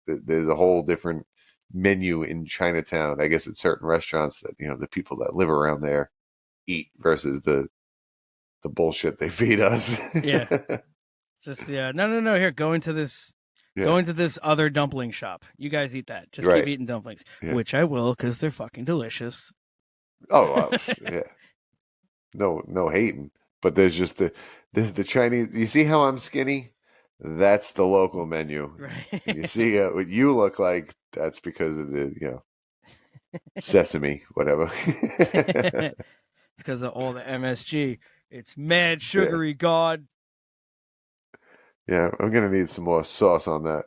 there's a whole different menu in Chinatown. I guess at certain restaurants that, the people that live around there eat versus the bullshit they feed us. Yeah. Just no. Here, go into this other dumpling shop. You guys eat that. Just keep eating dumplings, which I will because they're fucking delicious. Oh, yeah. No hating, but there's just the Chinese. You see how I'm skinny? That's the local menu. Right. You see what you look like? That's because of the sesame, whatever. It's because of all the MSG. It's mad sugary, God. Yeah, I'm gonna need some more sauce on that.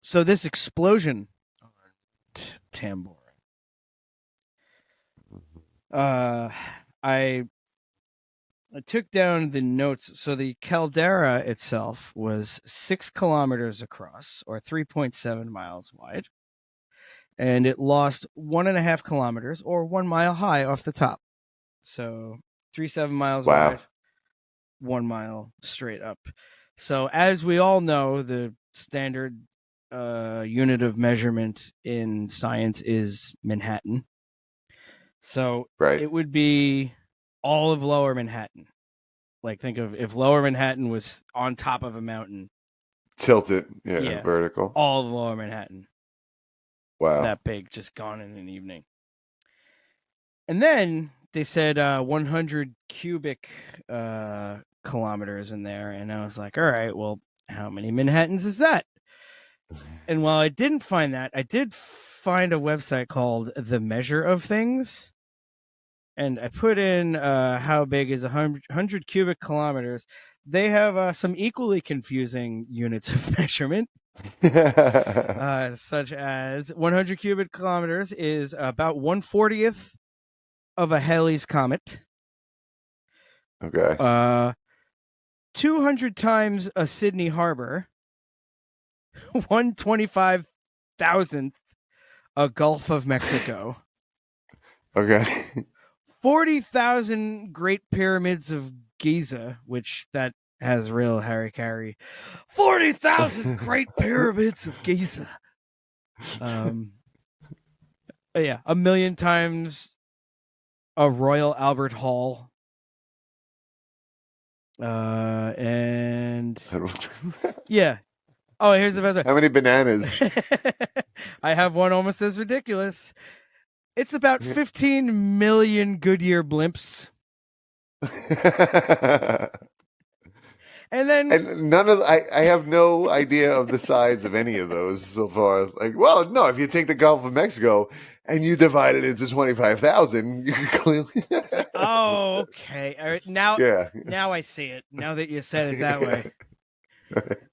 So this explosion on Tambora. I took down the notes. So the caldera itself was 6 kilometers across, or 3.7 miles wide, and it lost 1.5 kilometers, or 1 mile high off the top. So 3.7 miles wide, 1 mile straight up. So as we all know, the standard unit of measurement in science is Manhattan. So it would be all of Lower Manhattan. Like, think of if Lower Manhattan was on top of a mountain. Tilted, vertical. All of Lower Manhattan. Wow. That big, just gone in an evening. And then they said 100 cubic kilometers in there. And I was like, all right, well, how many Manhattans is that? And while I didn't find that, I did find a website called The Measure of Things. And I put in how big is 100 cubic kilometers. They have some equally confusing units of measurement, such as 100 cubic kilometers is about 1/40th of a Halley's Comet. Okay. 200 times a Sydney Harbor. 1/25,000th a Gulf of Mexico. Okay. 40,000 Great Pyramids of Giza, which that has real Harry Carey. 40,000 Great Pyramids of Giza. Yeah, 1,000,000 times a Royal Albert Hall. And yeah. Oh, here's the best one. How many bananas? I have one almost as ridiculous. It's about 15 million Goodyear blimps. And then none of I have no idea of the size of any of those so far. Like, well, no, if you take the Gulf of Mexico and you divide it into 25,000, you can clearly. Oh, okay. All right, now I see it. Now that you said it that way.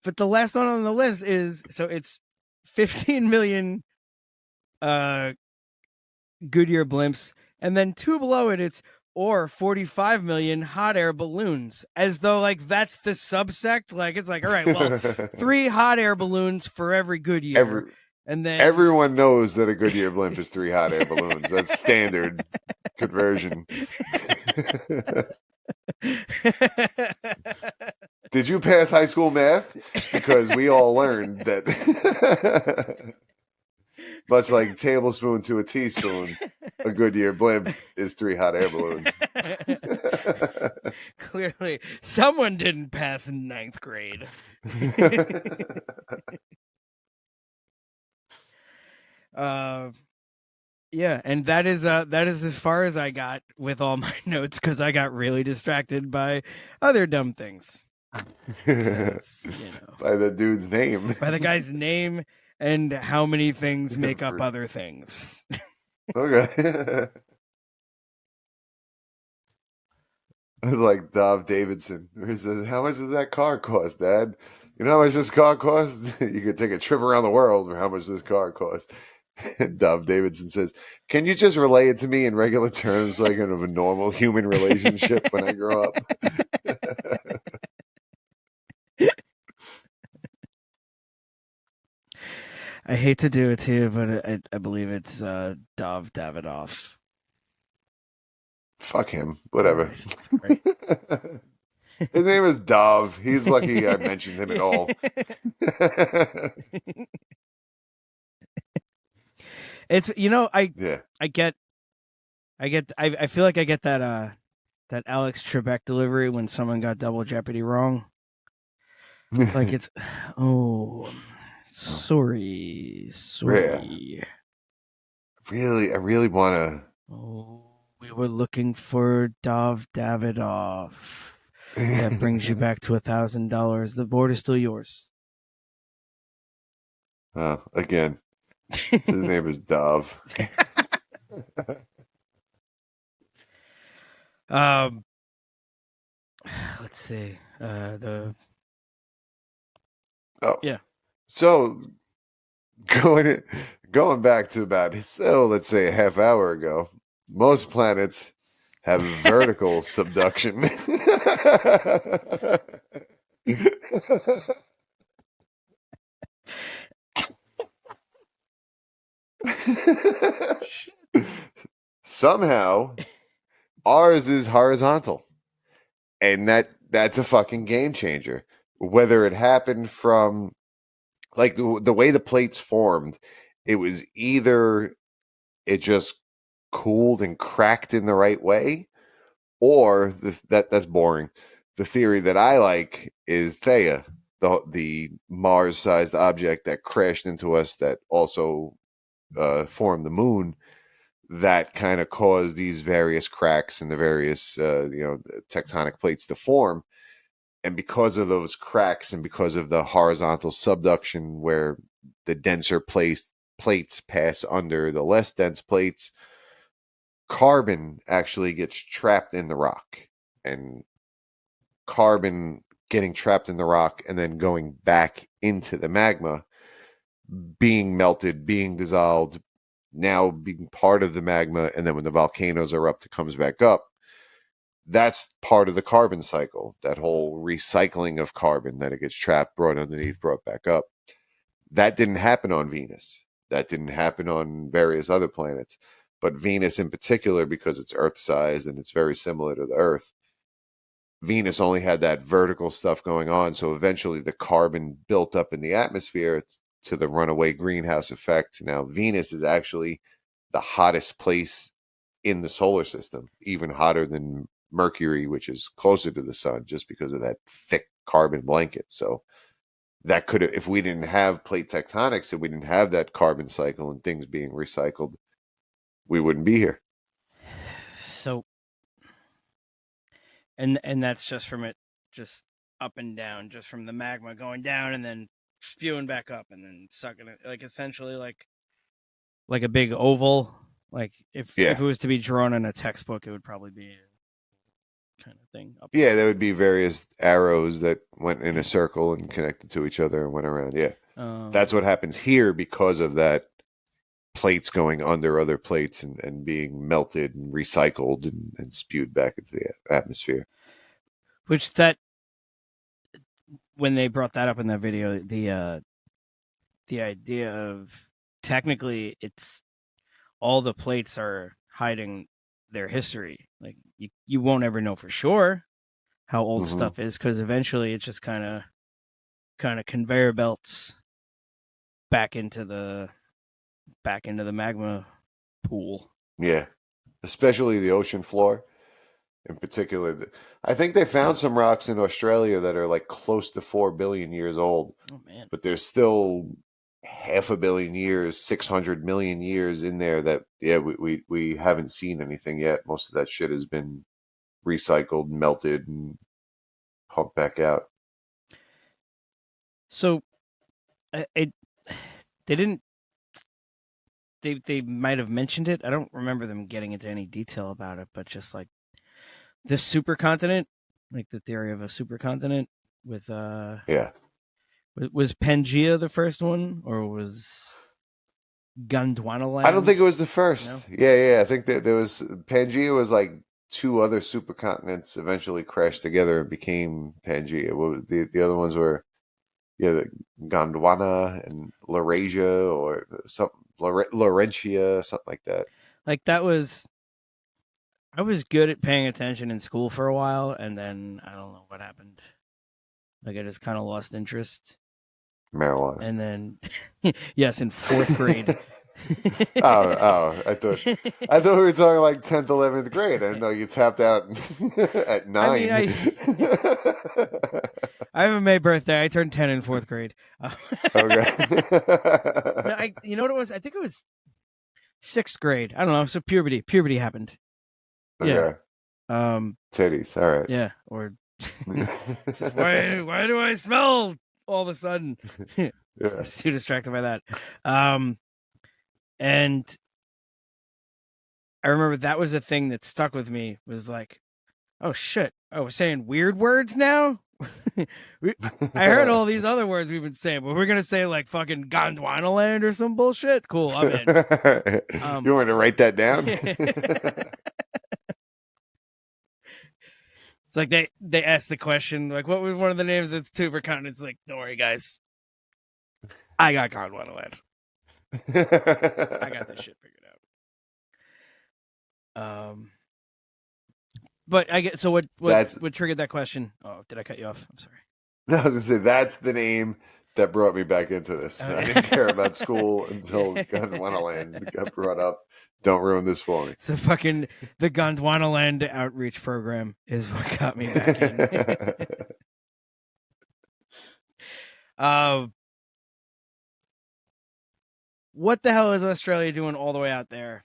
But the last one on the list is it's 15 million Goodyear blimps, and then two below it it's or 45 million hot air balloons, as though like that's the subsect. Like it's like, all right, well, 3 hot air balloons for every Goodyear. And then everyone knows that a Goodyear blimp is 3 hot air balloons. That's standard conversion. Did you pass high school math? Because we all learned that much like tablespoon to a teaspoon, a Goodyear blimp is 3 hot air balloons. Clearly, someone didn't pass in 9th grade. Yeah, and that is as far as I got with all my notes because I got really distracted by other dumb things. By the dude's name, by the guy's name, and how many things make up other things. Okay. It's like Dov Davidson, who says, "How much does that car cost, Dad? You know how much this car costs? You could take a trip around the world for how much this car costs." And Dov Davidson says, "Can you just relay it to me in regular terms so I can have a normal human relationship when I grow up?" I hate to do it to you, but I believe it's Dov Davidoff. Fuck him. Whatever. His name is Dov. He's lucky I mentioned him at all. It's I feel like I get that Alex Trebek delivery when someone got Double Jeopardy wrong. Like it's sorry. Yeah. I really want to. Oh, we were looking for Dov Davidoff. That brings you back to $1,000. The board is still yours. Again, his name is Dov. Let's see. So going back to about let's say a half hour ago, most planets have vertical subduction. Somehow ours is horizontal, and that's a fucking game changer. Whether it happened from like the way the plates formed, it was either it just cooled and cracked in the right way, or that's boring. The theory that I like is Theia, the Mars-sized object that crashed into us that also formed the moon, that kind of caused these various cracks in the various tectonic plates to form. And because of those cracks and because of the horizontal subduction where the denser plates pass under the less dense plates, carbon actually gets trapped in the rock. And carbon getting trapped in the rock and then going back into the magma, being melted, being dissolved, now being part of the magma, and then when the volcanoes erupt, it comes back up. That's part of the carbon cycle, that whole recycling of carbon, that it gets trapped, brought underneath, brought back up. That didn't happen on Venus. That didn't happen on various other planets. But Venus in particular, because it's Earth-sized and it's very similar to the Earth, Venus only had that vertical stuff going on. So eventually the carbon built up in the atmosphere. to the runaway greenhouse effect. Now, Venus is actually the hottest place in the solar system, even hotter than Mercury, which is closer to the sun, just because of that thick carbon blanket. So that could have, if we didn't have plate tectonics and we didn't have that carbon cycle and things being recycled, we wouldn't be here. So, and that's just from it, just up and down, just from the magma going down and then spewing back up and then sucking it, like essentially like a big oval. Like if it was to be drawn in a textbook, it would probably be a kind of thing. Up there would be various arrows that went in a circle and connected to each other and went around. Yeah, that's what happens here because of that. Plates going under other plates and being melted and recycled and spewed back into the atmosphere. Which that, when they brought that up in that video, the idea of technically it's all the plates are hiding their history. Like you won't ever know for sure how old stuff is, because eventually it just kind of conveyor belts back into the magma pool. Yeah, especially the ocean floor in particular. I think they found some rocks in Australia that are like close to 4 billion years old. Oh man. But there's still 500 million years, 600 million years in there that we haven't seen anything yet. Most of that shit has been recycled, melted, and pumped back out. So they didn't. They might have mentioned it. I don't remember them getting into any detail about it, but just like this supercontinent, like the theory of a supercontinent with was Pangea the first one, or was Gondwana land? I don't think it was the first. No? Yeah. I think that there was Pangea was like 2 other supercontinents eventually crashed together and became Pangea. What was the other ones were the Gondwana and Laurasia or something. Laurentia, something like that. Like that was, I was good at paying attention in school for a while, and then I don't know what happened. Like I just kind of lost interest. Marijuana. And then, yes, in 4th grade. oh! I thought we were talking like 10th, 11th grade. I didn't know you tapped out at 9. I mean, I have a May birthday. I turned 10 in 4th grade. Okay. No, you know what it was? I think it was 6th grade. I don't know. So puberty happened. Okay. Yeah. Titties. All right. Yeah. Or just, why do I smell all of a sudden? Yeah. I was too distracted by that. And I remember that was a thing that stuck with me, was like, oh shit, we're saying weird words now? I heard all these other words we've been saying, but we're going to say like fucking Gondwana land or some bullshit? Cool, I'm in. You want to write that down? It's like they asked the question, like, what was one of the names of the supercontinents? Like, don't worry, guys. I got Gondwana land. I got that shit figured out. But I get, so what triggered that question? Oh, did I cut you off? I'm sorry. I was gonna say that's the name that brought me back into this. I didn't care about school until Gondwana land got brought up. Don't ruin this for me. So the Gondwana land outreach program is what got me back in. What the hell is Australia doing all the way out there?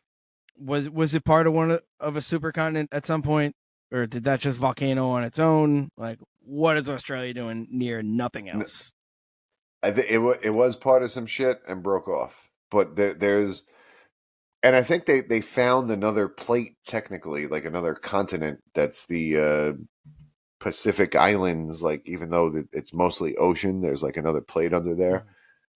Was it part of of a supercontinent at some point, or did that just volcano on its own? Like, what is Australia doing near nothing else? I think it was part of some shit and broke off. But there's, and I think they found another plate, technically, like another continent that's the Pacific Islands. Like, even though it's mostly ocean, there's like another plate under there. Mm-hmm.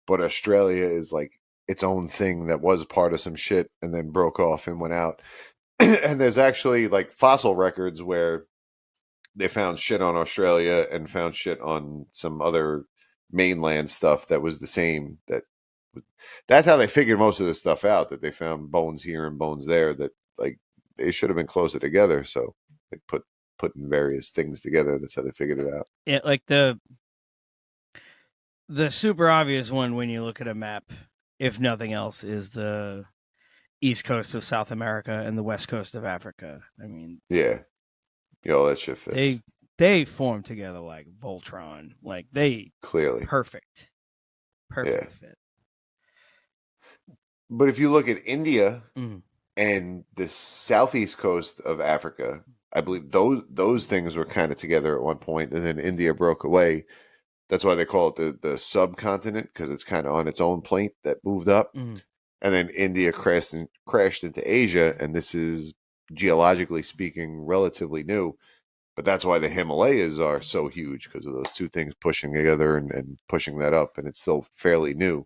But Australia is like its own thing that was part of some shit and then broke off and went out. And there's actually like fossil records where they found shit on Australia and found shit on some other mainland stuff that was the same. That's how they figured most of this stuff out, that they found bones here and bones there, that like they should have been closer together. So they putting various things together. That's how they figured it out. Yeah, like the super obvious one when you look at a map, if nothing else, is the east coast of South America and the west coast of Africa. I mean, Yeah. Yo, that shit fits. they form together like Voltron. Like they Clearly. perfect fit. But if you look at India Mhm. and the southeast coast of Africa, I believe those things were kind of together at one point, and then India broke away. That's why they call it the subcontinent, because it's kind of on its own plate that moved up. Mhm. And then India crashed into Asia, and this is geologically speaking relatively new. But that's why the Himalayas are so huge, because of those two things pushing together and pushing that up, and it's still fairly new.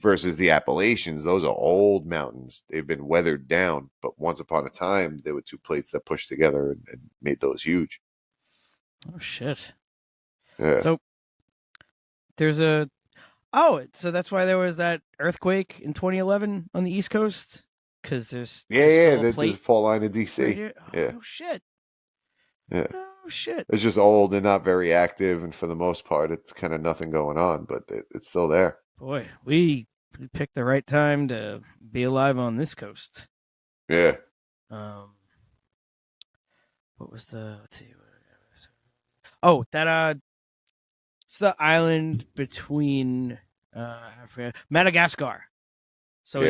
Versus the Appalachians, those are old mountains. They've been weathered down, but once upon a time, there were two plates that pushed together and made those huge. Oh shit! Yeah. So there's so that's why there was that earthquake in 2011 on the East Coast, because there's still a There's plate fault line in DC. right here. Oh, Yeah. no shit. Yeah. Oh shit. It's just old and not very active, and for the most part, it's kind of nothing going on, but it's still there. Boy, we picked the right time to be alive on this coast. Yeah. What was let's see. Oh, that it's the island between Africa, Madagascar. So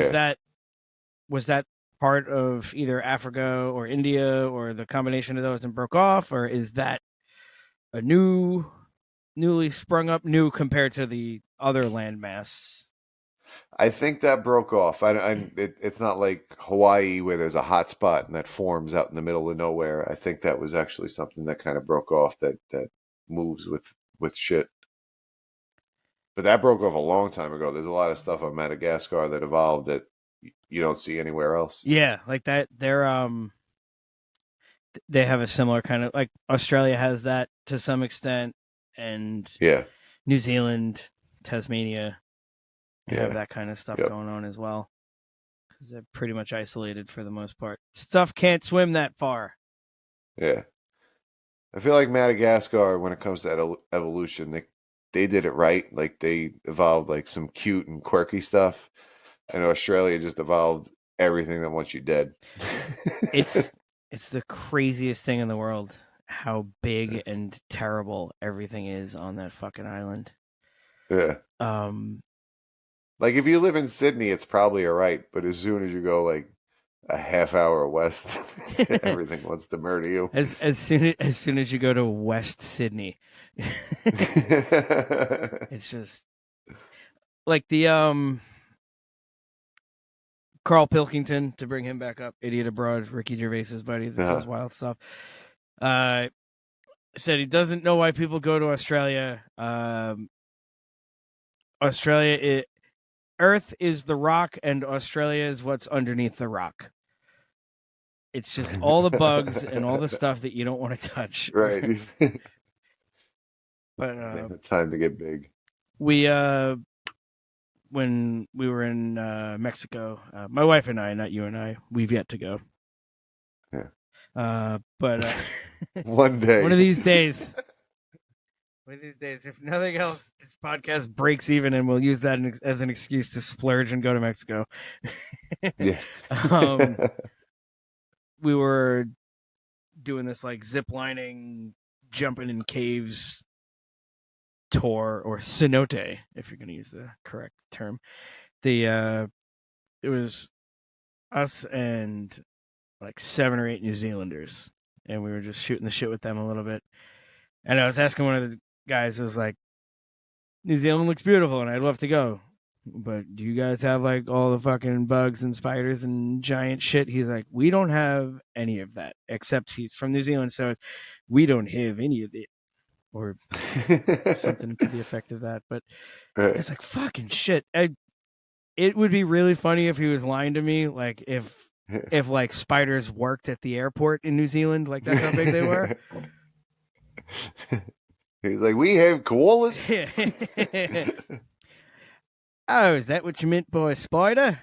was that part of either Africa or India or the combination of those and broke off, or is that a newly sprung up compared to the other landmass? I think that broke off. It's not like Hawaii where there's a hot spot and that forms out in the middle of nowhere. I think that was actually something that kind of broke off that moves with shit. But that broke off a long time ago. There's a lot of stuff on Madagascar that evolved that you don't see anywhere else. Yeah, like that. They have a similar kind of, like Australia has that to some extent, and New Zealand, Tasmania, have that kind of stuff going on as well, because they're pretty much isolated for the most part. Stuff can't swim that far. Yeah, I feel like Madagascar, when it comes to evolution, they did it right. Like they evolved like some cute and quirky stuff, and Australia just evolved everything that wants you dead. It's the craziest thing in the world how big and terrible everything is on that fucking island. Yeah. Like if you live in Sydney, it's probably all right, but as soon as you go like a half hour west, everything wants to murder you. As soon as you go to West Sydney, it's just like the Carl Pilkington, to bring him back up, Idiot Abroad, Ricky Gervais's buddy that says wild stuff. Said he doesn't know why people go to Australia. Earth is the rock, and Australia is what's underneath the rock. It's just all the bugs and all the stuff that you don't want to touch. Right. But it's time to get big. We when we were in Mexico, my wife and I, not you and I, we've yet to go. Yeah. But one day, one of these days, if nothing else, this podcast breaks even, and we'll use that as an excuse to splurge and go to Mexico. Yeah. We were doing this like zip lining, jumping in caves tour, or cenote, if you're going to use the correct term. It was us and like 7 or 8 New Zealanders, and we were just shooting the shit with them a little bit. And I was asking one of the guys, who was like, New Zealand looks beautiful and I'd love to go, but do you guys have like all the fucking bugs and spiders and giant shit? He's like, we don't have any of that, except he's from New Zealand, so we don't have any of it, or something to the effect of that. But it's like, fucking shit. It would be really funny if he was lying to me, like if like spiders worked at the airport in New Zealand, like that's how big they were. He's like, we have koalas. Oh, is that what you meant by a spider?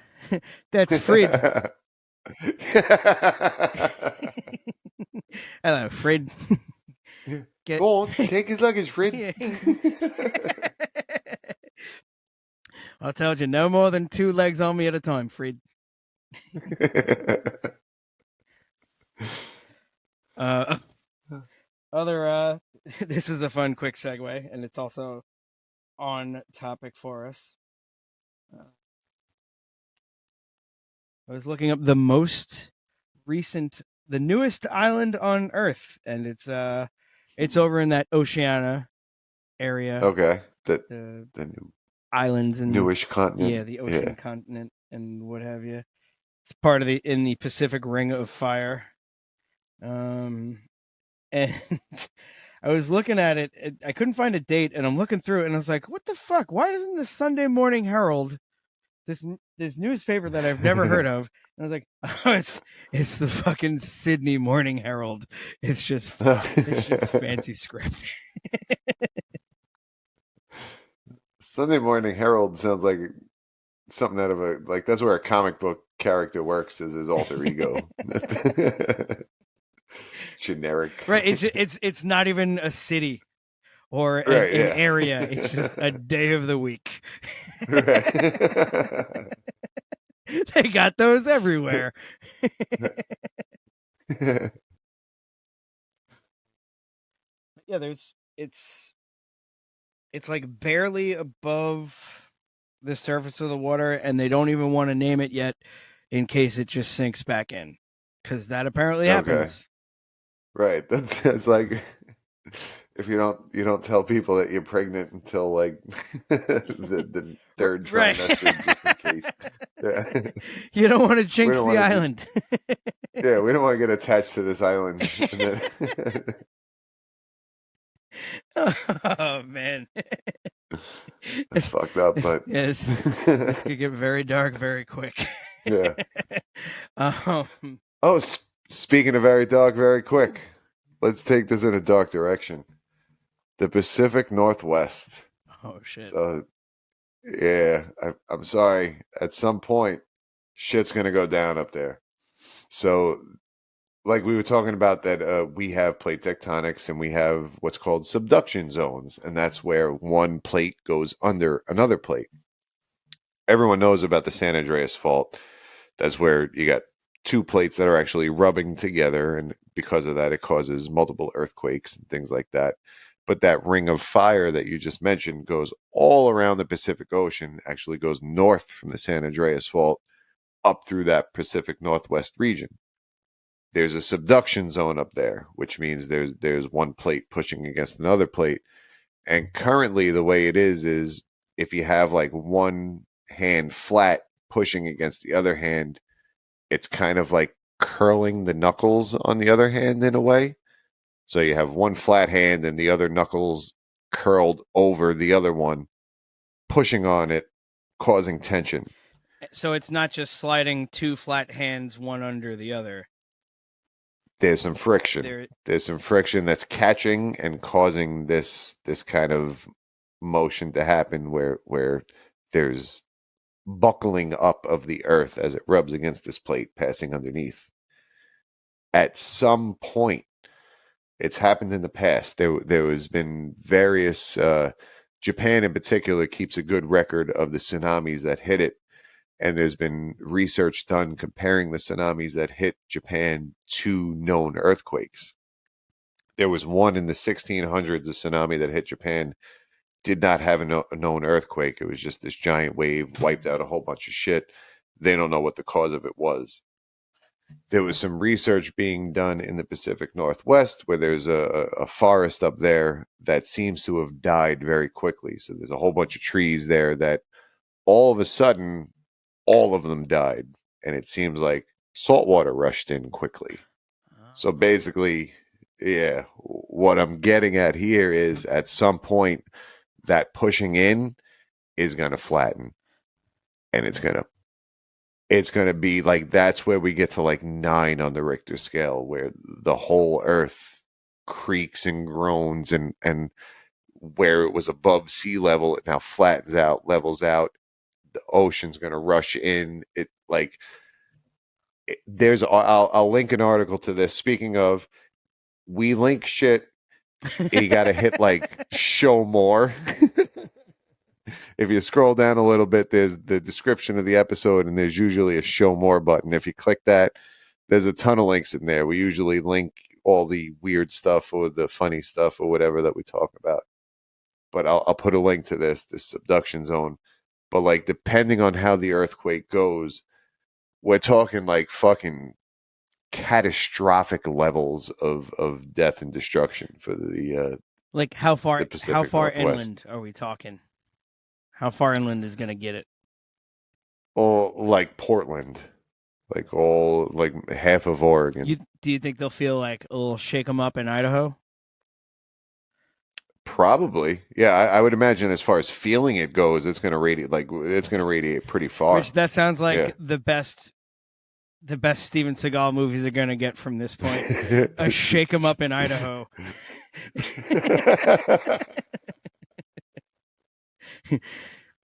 That's Fred. Hello, Fred. Go on, take his luggage, Fred. I told you, no more than 2 legs on me at a time, Freed. This is a fun, quick segue, and it's also on topic for us. I was looking up the newest island on Earth, and it's over in that Oceania area. Okay. The new islands and newish continent. Yeah, the ocean continent and what have you. It's part of in the Pacific Ring of Fire. And I was looking at it. I couldn't find a date, and I'm looking through it, and I was like, "What the fuck? Why doesn't the Sunday Morning Herald, this newspaper that I've never heard of?" And I was like, "Oh, it's the fucking Sydney Morning Herald. It's just fancy script." Sunday Morning Herald sounds like something out of that's where a comic book character works as his alter ego. Generic. Right. It's not even a city or an area. It's just a day of the week. Right. They got those everywhere. Yeah, it's like barely above the surface of the water, and they don't even want to name it yet in case it just sinks back in, because that apparently happens. Right. That's like if you don't tell people that you're pregnant until like the third trimester, just in case. Yeah. You don't want to jinx the island. Yeah, we don't want to get attached to this island. Oh man, that's fucked up. But yes, this could get very dark very quick. Yeah. Speaking of very dark, very quick, let's take this in a dark direction. The Pacific Northwest. Oh shit. So, yeah, I'm sorry. At some point, shit's gonna go down up there. So, like we were talking about, that we have plate tectonics and we have what's called subduction zones, and that's where one plate goes under another plate. Everyone knows about the San Andreas Fault. That's where you got 2 plates that are actually rubbing together, and because of that, it causes multiple earthquakes and things like that. But that ring of fire that you just mentioned goes all around the Pacific Ocean, actually goes north from the San Andreas Fault up through that Pacific Northwest region. There's a subduction zone up there, which means there's one plate pushing against another plate. And currently the way it is if you have like one hand flat pushing against the other hand, it's kind of like curling the knuckles on the other hand in a way. So you have one flat hand and the other knuckles curled over the other one, pushing on it, causing tension. So it's not just sliding 2 flat hands one under the other. There's some friction. There's some friction that's catching and causing this kind of motion to happen where there's buckling up of the earth as it rubs against this plate passing underneath. At some point, it's happened in the past. There has been various, Japan in particular keeps a good record of the tsunamis that hit it. And there's been research done comparing the tsunamis that hit Japan to known earthquakes. There was one in the 1600s, a tsunami that hit Japan, did not have a known earthquake. It was just this giant wave, wiped out a whole bunch of shit. They don't know what the cause of it was. There was some research being done in the Pacific Northwest where there's a forest up there that seems to have died very quickly. So there's a whole bunch of trees there that all of a sudden, all of them died. And it seems like salt water rushed in quickly. So basically, yeah, what I'm getting at here is at some point that pushing in is going to flatten, and it's going to be like, that's where we get to like 9 on the Richter scale, where the whole earth creaks and groans, and where it was above sea level, it now flattens out, levels out. The ocean's going to rush in. I'll link an article to this. Speaking of, we link shit, you got to hit like show more. if you scroll down a little bit, there's the description of the episode, and there's usually a show more button. If you click that, there's a ton of links in there. We usually link all the weird stuff or the funny stuff or whatever that we talk about. But I'll put a link to this subduction zone. But like, depending on how the earthquake goes, we're talking like fucking catastrophic levels of death and destruction for the Like how far Pacific Northwest. inland are we talking? How far inland is going to get it? All like Portland, like all like half of Oregon. Do you think they'll feel like a little shake 'em up in Idaho? Probably, yeah. I would imagine as far as feeling it goes, it's going to radiate pretty far. Which that sounds like the best Steven Seagal movies are going to get from this point. A shake 'em up in Idaho.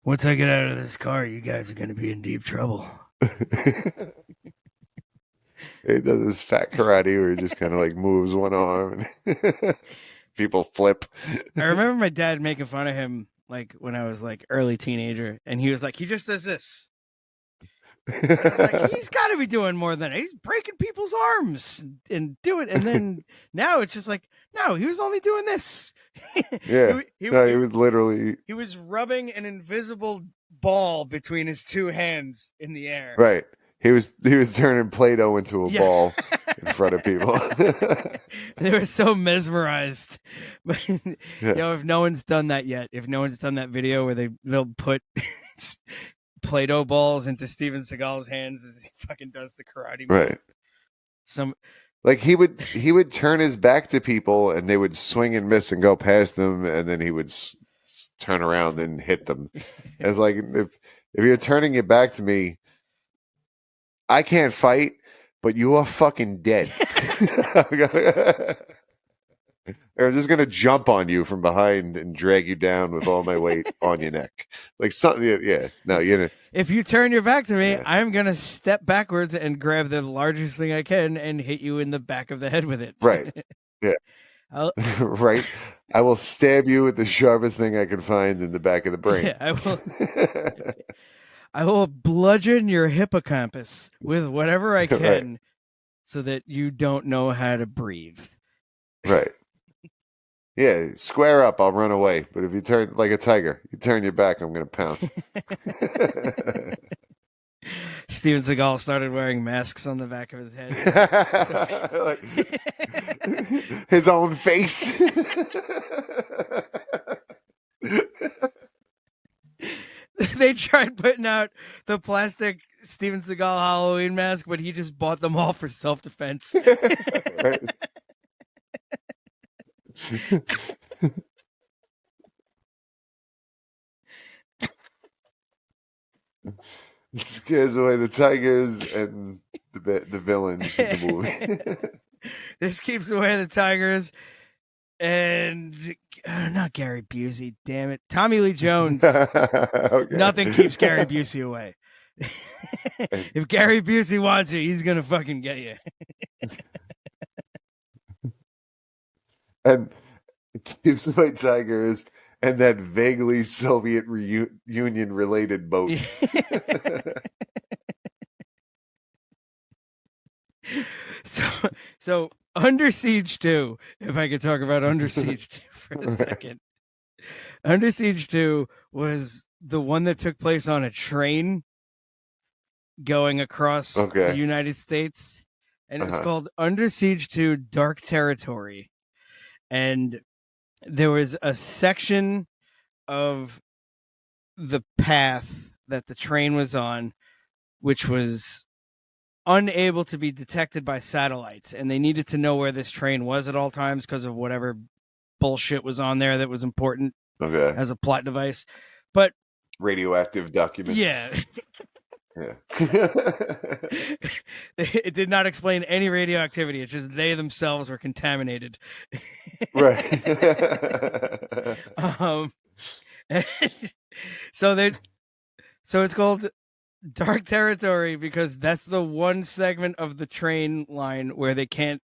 Once I get out of this car, you guys are going to be in deep trouble. He does this fat karate where he just kind of like moves one arm and people flip. I remember my dad making fun of him like when I was like early teenager, and he was like, he just does this. I was like, he's got to be doing more than that. He's breaking people's arms and doing, and then now it's just like, no, he was only doing this. Yeah, he was literally. He was rubbing an invisible ball between his two hands in the air. Right. He was turning Play-Doh into a ball in front of people. They were so mesmerized. But you know, if no one's done that yet, if no one's done that video where they'll put Play-Doh balls into Steven Seagal's hands as he fucking does the karate move. Right. Like he would turn his back to people and they would swing and miss and go past them, and then he would turn around and hit them. It's like, if you're turning your back to me, I can't fight, but you are fucking dead. I'm just gonna jump on you from behind and drag you down with all my weight on your neck, like something. Yeah, no, you know. If you turn your back to me, I'm gonna step backwards and grab the largest thing I can and hit you in the back of the head with it. Right. Yeah. Right. I will stab you with the sharpest thing I can find in the back of the brain. Yeah, I will. I will bludgeon your hippocampus with whatever I can, so that you don't know how to breathe. Right. Yeah, square up, I'll run away. But if you turn like a tiger, you turn your back, I'm going to pounce. Steven Seagal started wearing masks on the back of his head. His own face. They tried putting out the plastic Steven Seagal Halloween mask, but he just bought them all for self-defense. Right. It scares away the tigers and the villains in the movie. This keeps away the tigers and not Gary Busey, damn it. Tommy Lee Jones. Okay. Nothing keeps Gary Busey away. If Gary Busey wants you, he's gonna fucking get you. And it keeps away tigers and that vaguely Soviet Union related boat. So Under Siege 2, if I could talk about Under Siege 2 for a second. Under Siege 2 was the one that took place on a train going across the United States. And it was called Under Siege 2 Dark Territory. And there was a section of the path that the train was on, which was unable to be detected by satellites. And they needed to know where this train was at all times because of whatever bullshit was on there that was important as a plot device. But radioactive documents. Yeah. Yeah. It did not explain any radioactivity. It's just they themselves were contaminated. Right. So it's called Dark Territory because that's the one segment of the train line where they can't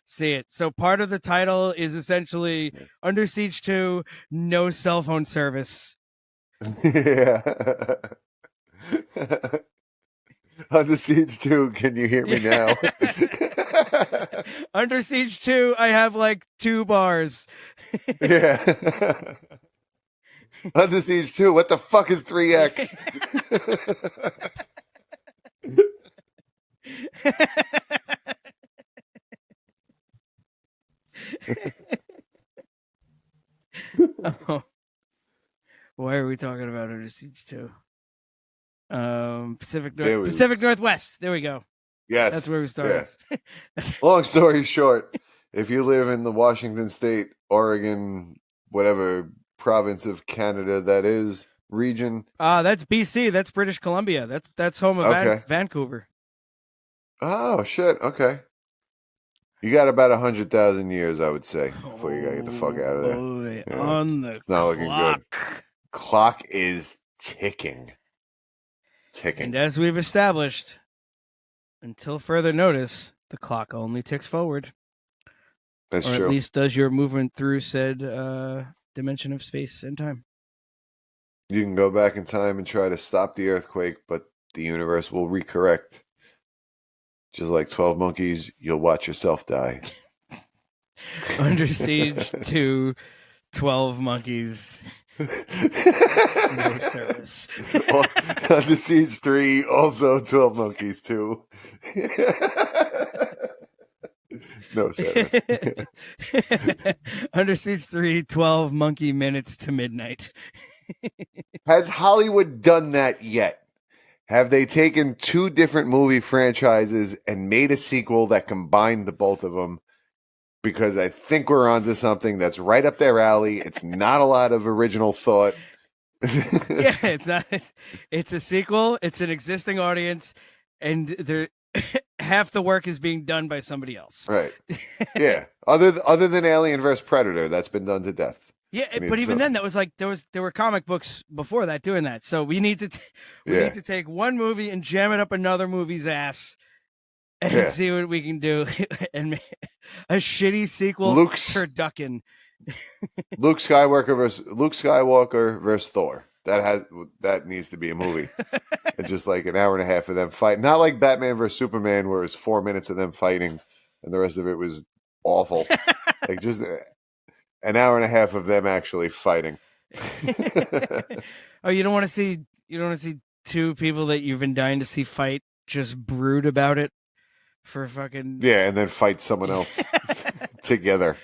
see it. So part of the title is essentially Under Siege 2, no cell phone service. Yeah. Under Siege 2, can you hear me now? Under Siege 2, I have like 2 bars. Yeah. Under Siege 2, what the fuck is 3X? Oh. Why are we talking about Under Siege 2? Pacific Northwest. There we go. Yes. That's where we started. Yeah. Long story short, if you live in the Washington State, Oregon, whatever province of Canada that is, region. That's BC. That's British Columbia. That's home of Vancouver. Oh, shit. Okay. You got about 100,000 years, I would say, before you gotta get the fuck out of there. Boy, Yeah, on the it's not looking good. Clock is ticking. And as we've established, until further notice, the clock only ticks forward. That's or true. At least does your movement through said dimension of space and time. You can go back in time and try to stop the earthquake, but the universe will recorrect. Just like 12 Monkeys, you'll watch yourself die. Under Siege 2, 12 Monkeys. No service. Under Siege 3, also 12 Monkeys too. No service. Under Siege 3, 12 monkey minutes to midnight. Has Hollywood done that yet? Have they taken 2 different movie franchises and made a sequel that combined the both of them? Because I think we're onto something that's right up their alley. It's not a lot of original thought. Yeah, it's not. It's a sequel. It's an existing audience, and half the work is being done by somebody else. Right. Yeah. Other than Alien vs Predator, that's been done to death. Yeah, but even then, that was like there were comic books before that doing that. So we need to need to take one movie and jam it up another movie's ass and see what we can do and make a shitty sequel. Turducken. Luke Skywalker versus Thor. That needs to be a movie. And just like an hour and a half of them fighting. Not like Batman versus Superman, where it's 4 minutes of them fighting, and the rest of it was awful. Like just an hour and a half of them actually fighting. Oh, you don't want to see 2 people that you've been dying to see fight just brood about it for fucking and then fight someone else together.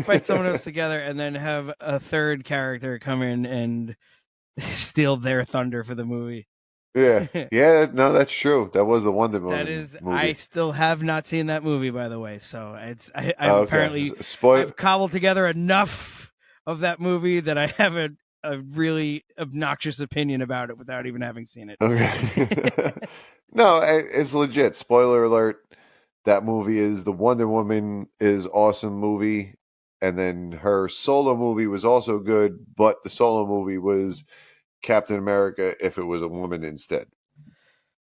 Fight someone else together, and then have a third character come in and steal their thunder for the movie. Yeah, no, that's true. That was the Wonder Woman. That is, movie. I still have not seen that movie, by the way. So apparently I've cobbled together enough of that movie that I have a really obnoxious opinion about it without even having seen it. Okay. No, it's legit. Spoiler alert. That movie is the Wonder Woman is awesome movie. And then her solo movie was also good, but the solo movie was Captain America if it was a woman instead.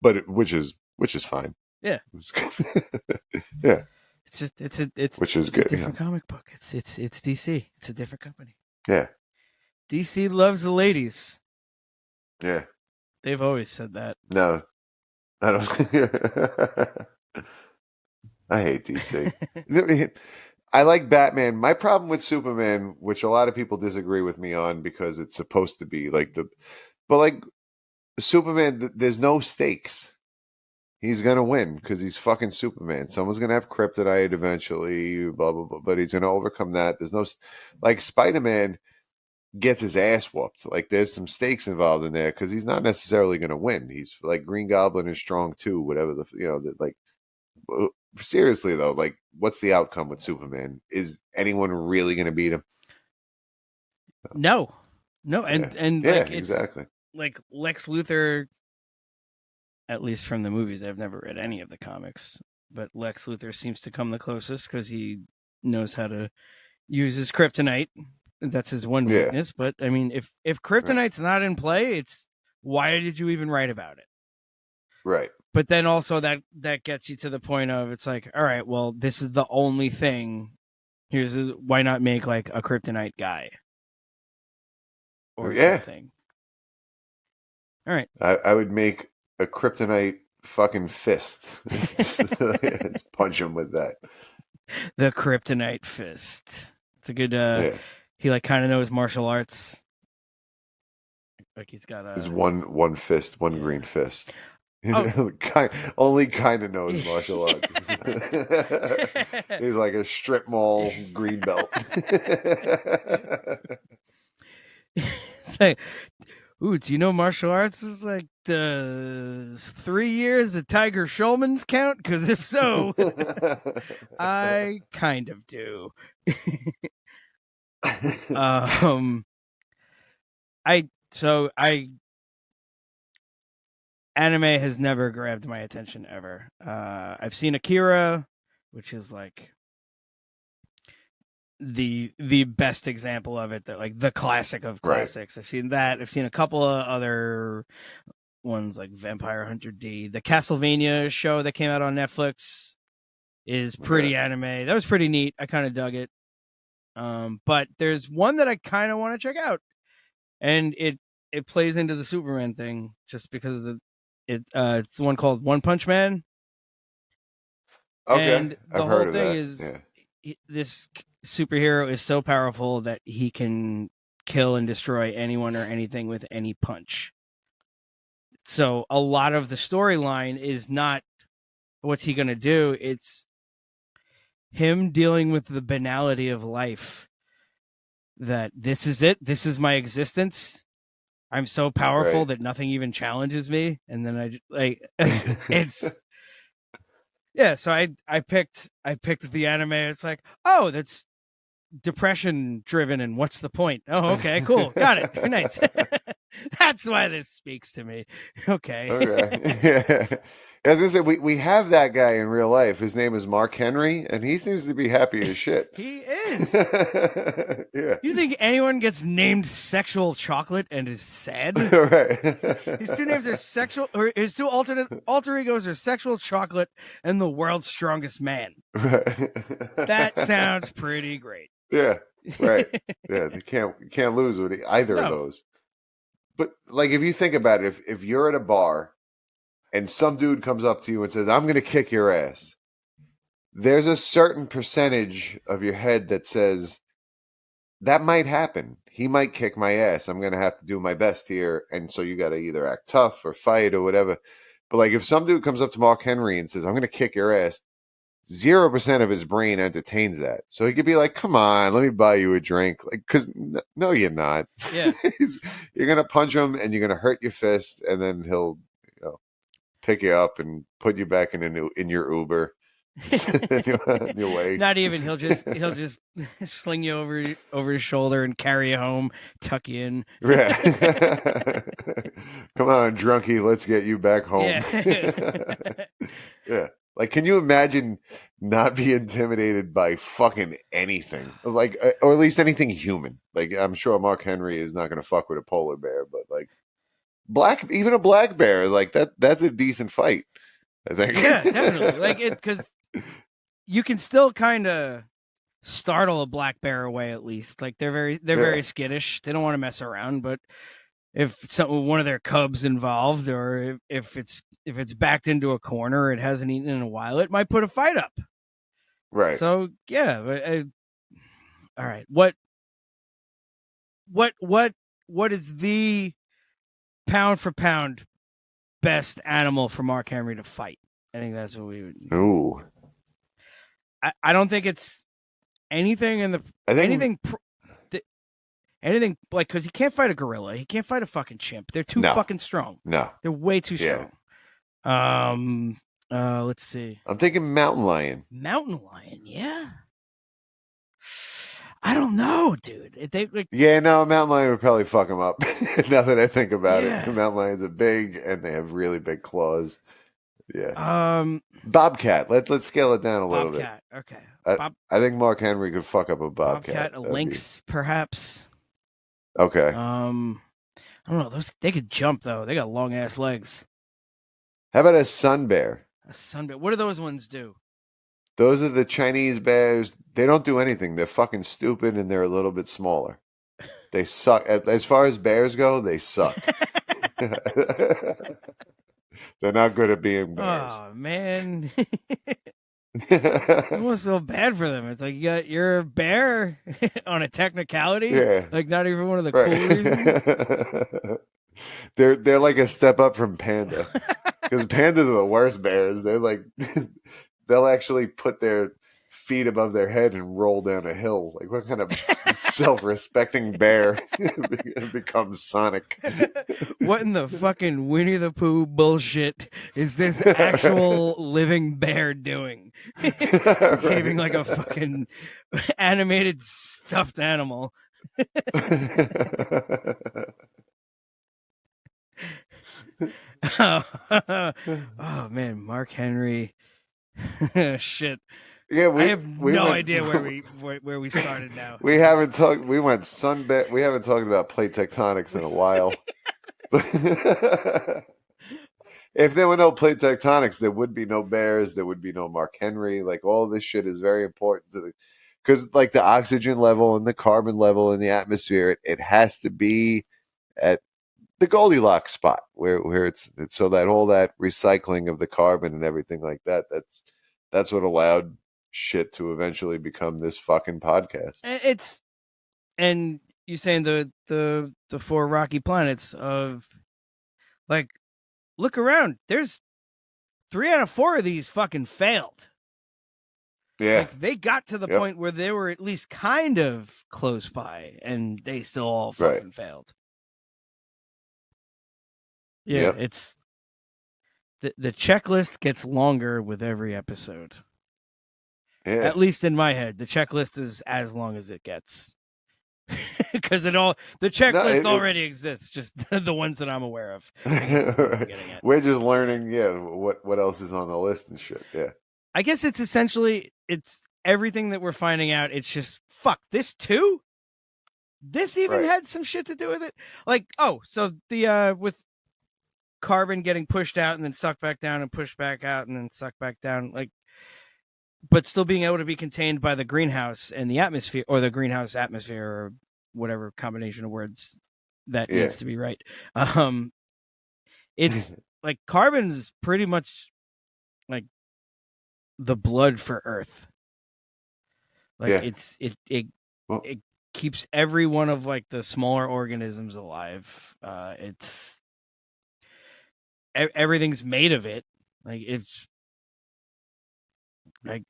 But which is fine. Yeah. Yeah. It's which is it's good. A different comic book. It's DC. It's a different company. Yeah. DC loves the ladies. Yeah. They've always said that. No. I don't I hate DC. I like Batman. My problem with Superman, which a lot of people disagree with me on because it's supposed to be like but like Superman, there's no stakes. He's gonna win because he's fucking Superman. Someone's gonna have kryptonite eventually, blah blah blah. But he's gonna overcome that. There's no like Spider-Man gets his ass whooped. Like there's some stakes involved in there because he's not necessarily gonna win. He's like Green Goblin is strong too. Whatever like. Seriously though, like what's the outcome with Superman? Is anyone really going to beat him? No, and yeah, like it's exactly like Lex Luthor. At least from the movies, I've never read any of the comics, but Lex Luthor seems to come the closest because he knows how to use his kryptonite. That's his one weakness. But I mean, if kryptonite's not in play, it's why did you even write about it? Right. But then also that gets you to the point of it's like, all right, well, this is the only thing. Why not make like a kryptonite guy or something? All right. I would make a kryptonite fucking fist. Just punch him with that. The kryptonite fist. It's a good. Yeah. He like kind of knows martial arts. Like he's got a. There's one fist, one Yeah. green fist. Oh. Only kind of knows martial arts. He's like a strip mall green belt. It's like, ooh, do you know martial arts? It's like 3 years of Tiger Schulman's count? Because if so, I kind of do. Anime has never grabbed my attention ever. I've seen Akira, which is like the best example of it, that like the classic of classics. I've seen that. I've seen a couple of other ones like Vampire Hunter D. The Castlevania show that came out on Netflix is pretty anime. That was pretty neat. I kind of dug it. But there's one that I kind of want to check out, and it plays into the Superman thing just because of it's the one called One Punch Man. Okay, and the I've heard whole of thing that. is this superhero is so powerful that he can kill and destroy anyone or anything with any punch. So a lot of the storyline is not what's he going to do. It's him dealing with the banality of life, that this is it. This is my existence. I'm so powerful that nothing even challenges me. And then it's, yeah. So I picked the anime. It's like, oh, that's depression driven. And what's the point? Oh, okay, cool. Got it. Nice. That's why this speaks to me. Okay. Yeah. I was gonna say we have that guy in real life. His name is Mark Henry, and he seems to be happy as shit. He is. Yeah. You think anyone gets named Sexual Chocolate and is sad? Right. His two names are Sexual, or his two alter egos are Sexual Chocolate and the World's Strongest Man. Right. That sounds pretty great. Yeah. Right. Yeah. You can't lose with either of those. But like, if you think about it, if you're at a bar and some dude comes up to you and says, I'm going to kick your ass, there's a certain percentage of your head that says, that might happen. He might kick my ass. I'm going to have to do my best here. And so you got to either act tough or fight or whatever. But like, if some dude comes up to Mark Henry and says, I'm going to kick your ass, 0% of his brain entertains that. So he could be like, come on, let me buy you a drink. Like, because no, you're not. Yeah. You're going to punch him and you're going to hurt your fist. And then he'll pick you up and put you back in your Uber. In your way. Not even. He'll just sling you over his shoulder and carry you home, tuck you in. Yeah. Come on, drunkie, let's get you back home. Yeah. Yeah. Like, can you imagine not be intimidated by fucking anything? Like, or at least anything human. Like, I'm sure Mark Henry is not going to fuck with a polar bear, but like even a black bear, like that's a decent fight, I think. Yeah, definitely. Like it, because you can still kind of startle a black bear away, at least. Like they're very skittish. They don't want to mess around. But if one of their cubs involved, or if it's backed into a corner, it hasn't eaten in a while, it might put a fight up. Right. So yeah. All right. What is the pound for pound best animal for Mark Henry to fight? I think that's what we would. Ooh. I don't think it's anything in the anything like, because he can't fight a gorilla. He can't fight a fucking chimp. They're too fucking strong. No, they're way too strong. Let's see. I'm thinking mountain lion. Mountain lion, yeah. I don't know, dude. Yeah, no, a mountain lion would probably fuck him up. Now that I think about it, the mountain lions are big and they have really big claws. Yeah. Bobcat. Let's scale it down a little bit. Okay. I think Mark Henry could fuck up a bobcat. A lynx, perhaps. Okay. I don't know. They could jump though. They got long ass legs. How about a sun bear? A sun bear. What do those ones do? Those are the Chinese bears. They don't do anything. They're fucking stupid and they're a little bit smaller. They suck. As far as bears go, they suck. They're not good at being bears. Oh man. I almost feel bad for them. It's like you're a bear on a technicality. Yeah. Like not even one of the cool reasons. They're like a step up from panda. Because pandas are the worst bears. They're like they'll actually put their feet above their head and roll down a hill. Like what kind of self-respecting bear becomes Sonic? What in the fucking Winnie the Pooh bullshit is this actual living bear doing? Behaving like a fucking animated stuffed animal. Oh man, Mark Henry. Shit. Yeah, I have no idea where we started now. We haven't talked. We went sunbed. We haven't talked about plate tectonics in a while. If there were no plate tectonics, there would be no bears. There would be no Mark Henry. Like all this shit is very important to the, because like the oxygen level and the carbon level in the atmosphere, it has to be at the Goldilocks spot where it's so that all that recycling of the carbon and everything like that. That's what allowed shit to eventually become this fucking podcast. And you're saying the 4 rocky planets of, like, look around. There's 3 out of 4 of these fucking failed. Yeah, like they got to the point where they were at least kind of close by, and they still all fucking failed. Yeah, it's the checklist gets longer with every episode. Yeah. At least in my head, the checklist is as long as it gets. Because the checklist already exists, just the ones that I'm aware of. We're just learning, what else is on the list and shit. Yeah. I guess it's essentially everything that we're finding out. It's just fuck this too. This even had some shit to do with it. Like, so the with carbon getting pushed out and then sucked back down and pushed back out and then sucked back down, like, but still being able to be contained by the greenhouse and the atmosphere, or the greenhouse atmosphere, or whatever combination of words that needs to be right. It's like carbon's pretty much like the blood for Earth. Like it keeps every one of like the smaller organisms alive. It's everything's made of it. Like it's like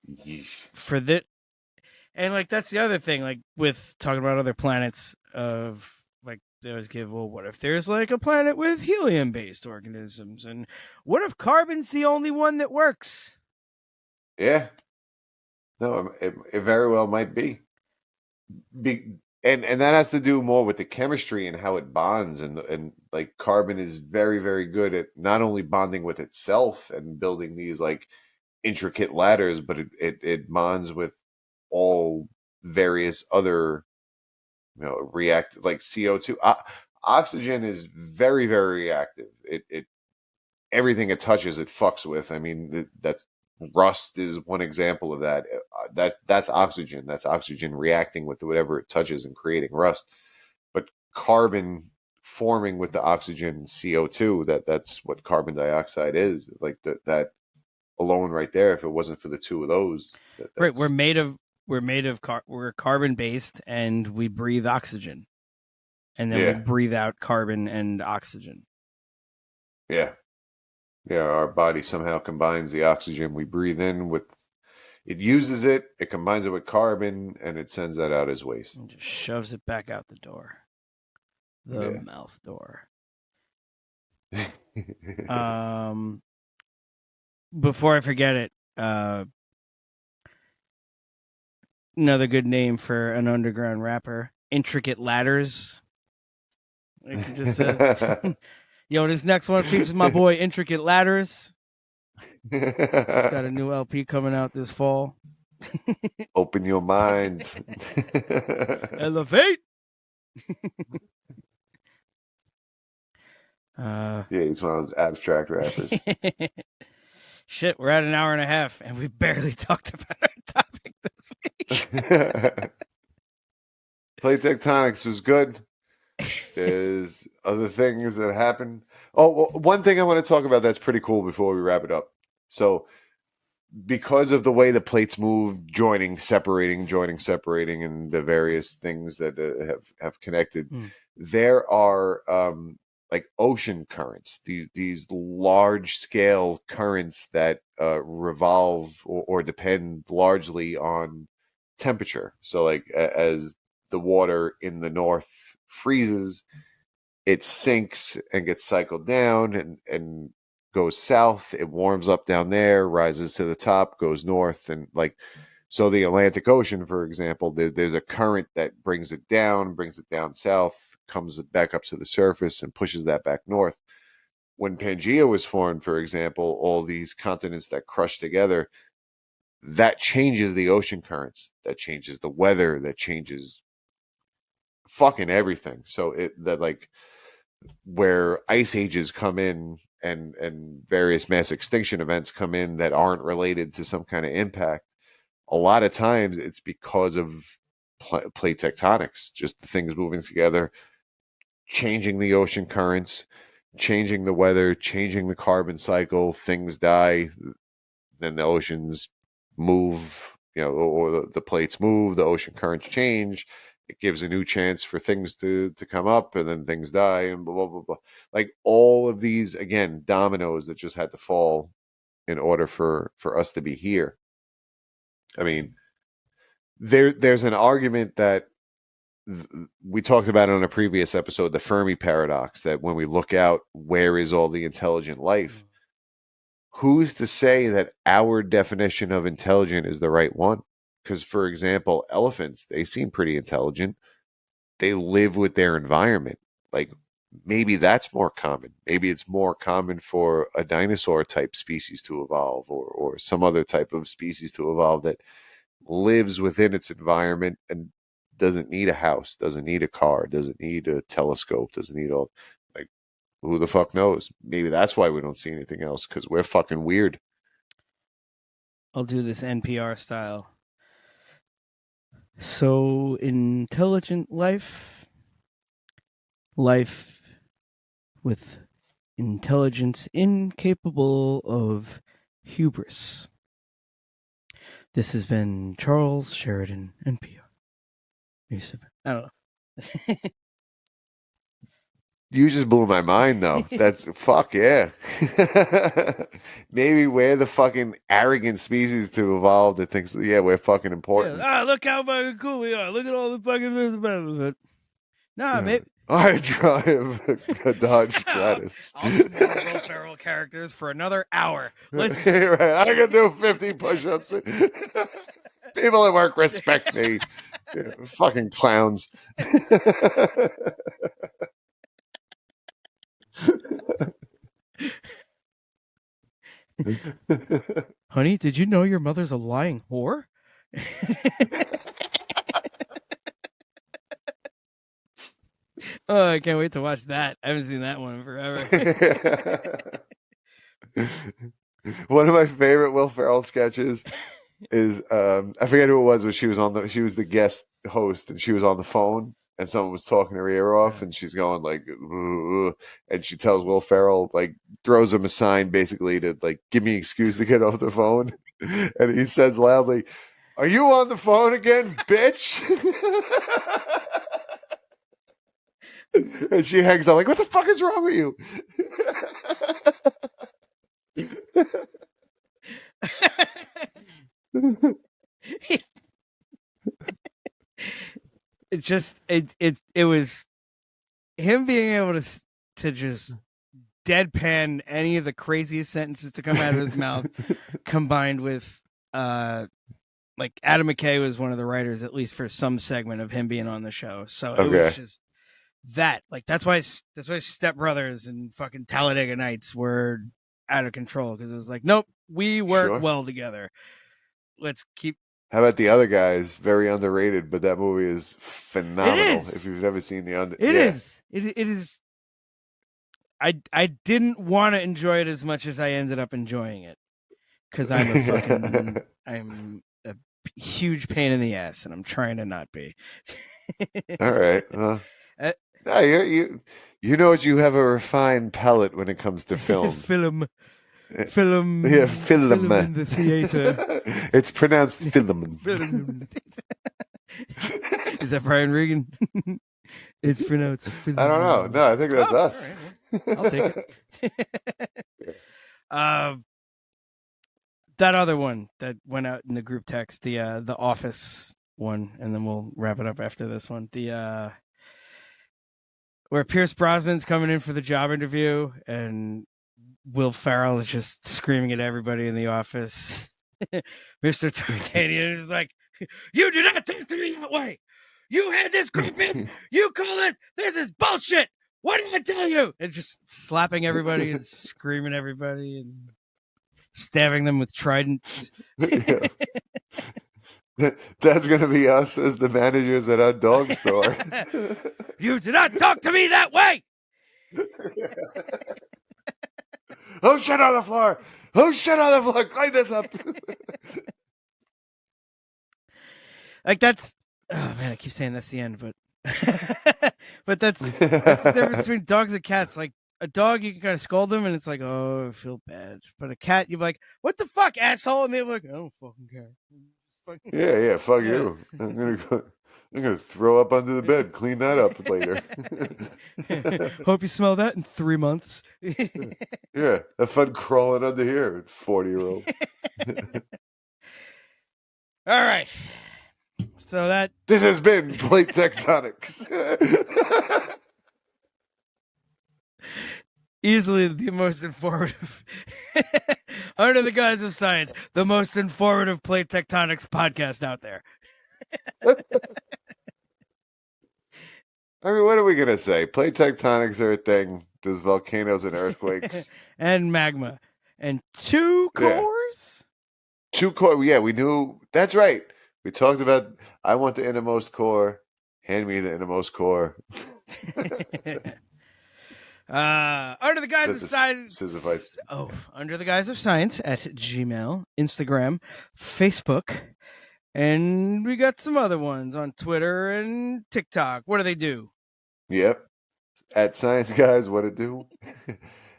for that, and like that's the other thing. Like with talking about other planets, of like they always give, well, what if there's like a planet with helium-based organisms, and what if carbon's the only one that works? Yeah. No, it very well might be. And that has to do more with the chemistry and how it bonds, and like carbon is very, very good at not only bonding with itself and building these like intricate ladders, but it bonds with all various other react, like CO2. Oxygen is very, very reactive. It everything it touches it fucks with. I mean, that rust is one example of that. That's oxygen. That's oxygen reacting with whatever it touches and creating rust. But carbon forming with the oxygen, CO2, that's what carbon dioxide is. Like that alone right there, if it wasn't for the two of those, right, we're carbon based, and we breathe oxygen, and then we breathe out carbon and oxygen. Our body somehow combines the oxygen we breathe in with, it uses it combines it with carbon, and it sends that out as waste and just shoves it back out the door, the mouth door. Before I forget it, another good name for an underground rapper, Intricate Ladders. Like you just said. This next one features my boy Intricate Ladders. He's got a new LP coming out this fall. Open your mind. Elevate. He's one of those abstract rappers. Shit, we're at an hour and a half, and we barely talked about our topic this week. Plate Tectonics was good. There's other things that happen. Oh, well, one thing I want to talk about that's pretty cool before we wrap it up. So, because of the way the plates move, separating, and the various things that have connected, there are like ocean currents, these large scale currents that revolve or depend largely on temperature. So, like as the water in the north freezes, it sinks and gets cycled down and goes south. It warms up down there, rises to the top, goes north, and like so the Atlantic Ocean, for example, there's a current that brings it down south, comes back up to the surface, and pushes that back north. When Pangea was formed, for example, all these continents that crush together, that changes the ocean currents, that changes the weather, that changes fucking everything. So that like where ice ages come in and various mass extinction events come in that aren't related to some kind of impact, a lot of times it's because of plate tectonics, just the things moving together, changing the ocean currents, changing the weather, changing the carbon cycle. Things die, then the oceans move, or the plates move, the ocean currents change. It gives a new chance for things to come up, and then things die, and blah, blah, blah, blah. Like all of these, again, dominoes that just had to fall in order for us to be here. I mean, there's an argument that we talked about it on a previous episode, the Fermi paradox, that when we look out, where is all the intelligent life? Who's to say that our definition of intelligent is the right one? Because, for example, elephants, they seem pretty intelligent. They live with their environment. Like, maybe that's more common. Maybe it's more common for a dinosaur type species to evolve, or some other type of species to evolve that lives within its environment and doesn't need a house, doesn't need a car, doesn't need a telescope, doesn't need all, like, who the fuck knows? Maybe that's why we don't see anything else, because we're fucking weird. I'll do this NPR style. So, intelligent life with intelligence incapable of hubris. This has been Charles Sheridan, NPR. I don't know. You just blew my mind, though. That's fuck yeah. Maybe we're the fucking arrogant species to evolve that thinks, yeah, we're fucking important. Yeah. Look how fucking cool we are. Look at all the fucking. Nah, maybe. I drive a Dodge Stratus. I'll do more Will Ferrell characters for another hour. Let's. Right. I can do 50 push-ups. People at work respect me. Yeah, fucking clowns. Honey, did you know your mother's a lying whore? Oh, I can't wait to watch that. I haven't seen that one in forever. One of my favorite Will Ferrell sketches is I forget who it was, but she was the guest host, and she was on the phone, and someone was talking her ear off, and she's going like, ugh, and she tells Will Ferrell, like, throws him a sign basically to like give me an excuse to get off the phone, and he says loudly, "Are you on the phone again, bitch?" And she hangs up like, "What the fuck is wrong with you?" It was him being able to just deadpan any of the craziest sentences to come out of his mouth, combined with like Adam McKay was one of the writers, at least for some segment of him being on the show. So it was just that, like, that's why Step Brothers and fucking Talladega Nights were out of control, because it was like, nope, we work well together. Let's keep. How about The Other Guys? Very underrated, but that movie is phenomenal. It is. If you've never seen It is. It is. I didn't want to enjoy it as much as I ended up enjoying it, because I'm a huge pain in the ass, and I'm trying to not be. All right. No, you know what? You have a refined palate when it comes to film. film. Yeah, film. In the theater. It's pronounced film. Film. Is that Brian Regan? It's pronounced film. I don't know. No, I think that's us. Right, well, I'll take it. That other one that went out in the group text, the Office one, and then we'll wrap it up after this one. The where Pierce Brosnan's coming in for the job interview, and Will Ferrell is just screaming at everybody in the office. Mr. Titanium is like, "You do not talk to me that way. You had this crap in. You call this is bullshit. What did I tell you?" And just slapping everybody and screaming at everybody and stabbing them with tridents. Yeah. That's going to be us as the managers at our dog store. You do not talk to me that way. Oh, shit on the floor. Oh, shit on the floor. Clean this up. Like that's, oh man, I keep saying that's the end, but but that's the difference between dogs and cats. Like a dog, you can kind of scold them and it's like, oh, I feel bad. But a cat, you're like, what the fuck, asshole? And they're like, I don't fucking care. Yeah, fuck you. I'm gonna throw up under the bed. Clean that up later. Hope you smell that in 3 months. Yeah, have fun crawling under here, 40-year-old. All right. So this has been Plate Tectonics. Easily the most informative, under the guise of science, the most informative Plate Tectonics podcast out there. I mean, what are we gonna say? Plate tectonics are a thing. There's volcanoes and earthquakes and magma and 2 cores. 2 core. Yeah, we knew. That's right. We talked about. I want the innermost core. Hand me the innermost core. Under the guise of science. Under the guise of science at Gmail, Instagram, Facebook, and we got some other ones on Twitter and TikTok. What do they do? Yep. At Science Guys, what it do?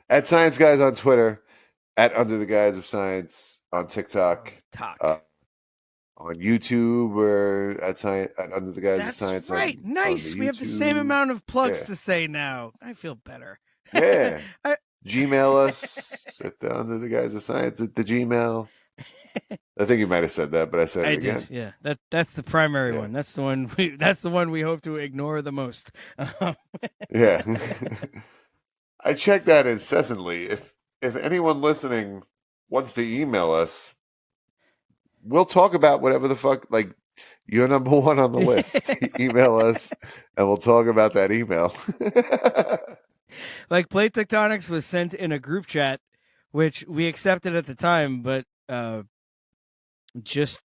At Science Guys on Twitter. At Under the Guise of Science on TikTok. On YouTube or at Under the Guise of Science. Right. Nice. We have the same amount of plugs to say now. I feel better. Yeah. Gmail us at the Under the Guise of Science at the Gmail. I think you might have said that, but I said it again. Did, yeah. That's the primary one. That's the one we hope to ignore the most. Yeah. I check that incessantly. If anyone listening wants to email us, we'll talk about whatever the fuck, like, you're number 1 on the list. Email us and we'll talk about that email. Like Plate Tectonics was sent in a group chat, which we accepted at the time, but just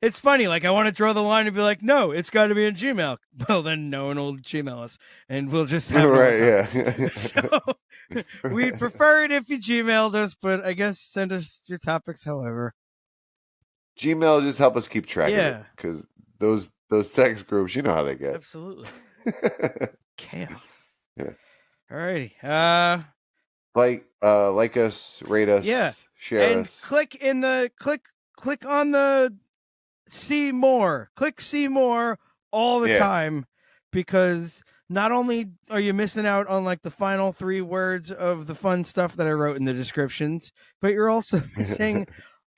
it's funny. Like I want to draw the line and be like, no, it's got to be in Gmail. Well, then no one will Gmail us, and we'll just have yeah. So we'd prefer it if you Gmailed us, but I guess send us your topics, however. Gmail just help us keep track of it, because those text groups, you know how they get. Absolutely. Chaos. Yeah. All righty. Like us, rate us, share and us. Click on the see more. Click see more all the time, because not only are you missing out on like the final 3 words of the fun stuff that I wrote in the descriptions, but you're also missing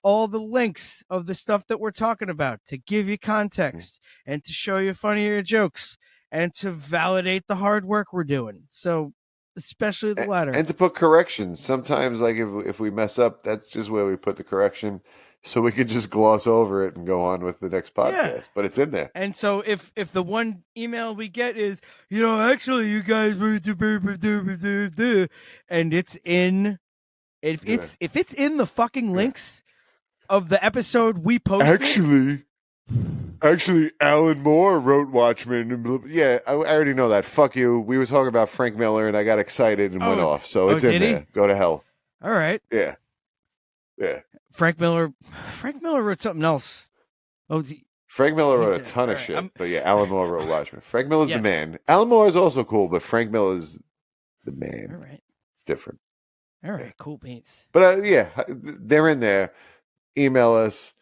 all the links of the stuff that we're talking about to give you context and to show you funnier jokes and to validate the hard work we're doing. So especially the latter. And to put corrections. Sometimes, like, if we mess up, that's just where we put the correction, so we could just gloss over it and go on with the next podcast. But it's in there. And so if the one email we get is, actually you guys were and it's in, if it's in the fucking links of the episode we posted. Actually, Alan Moore wrote Watchmen. Yeah, I already know that. Fuck you. We were talking about Frank Miller, and I got excited and went off. So it's in there. Go to hell. All right. Yeah. Frank Miller wrote something else. Frank Miller He wrote a did. ton All of right, shit, but yeah, Alan Moore wrote Watchmen. Frank Miller's Yes. the man. Alan Moore is also cool, but Frank Miller's the man. All right. It's different. All right. Cool beans. But yeah, they're in there. Email us.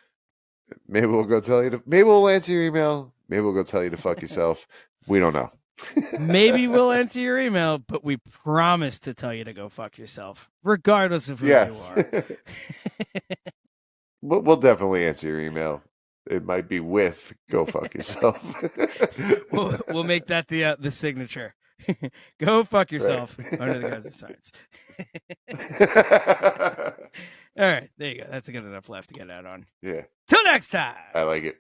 Maybe we'll go tell you to. Maybe we'll answer your email. Maybe we'll go tell you to fuck yourself. We don't know. Maybe we'll answer your email, but we promise to tell you to go fuck yourself, regardless of who you are. We'll definitely answer your email. It might be with "go fuck yourself." we'll make that the signature. Go fuck yourself under the guise of science. All right, there you go. That's a good enough laugh to get out on. Yeah. Till next time. I like it.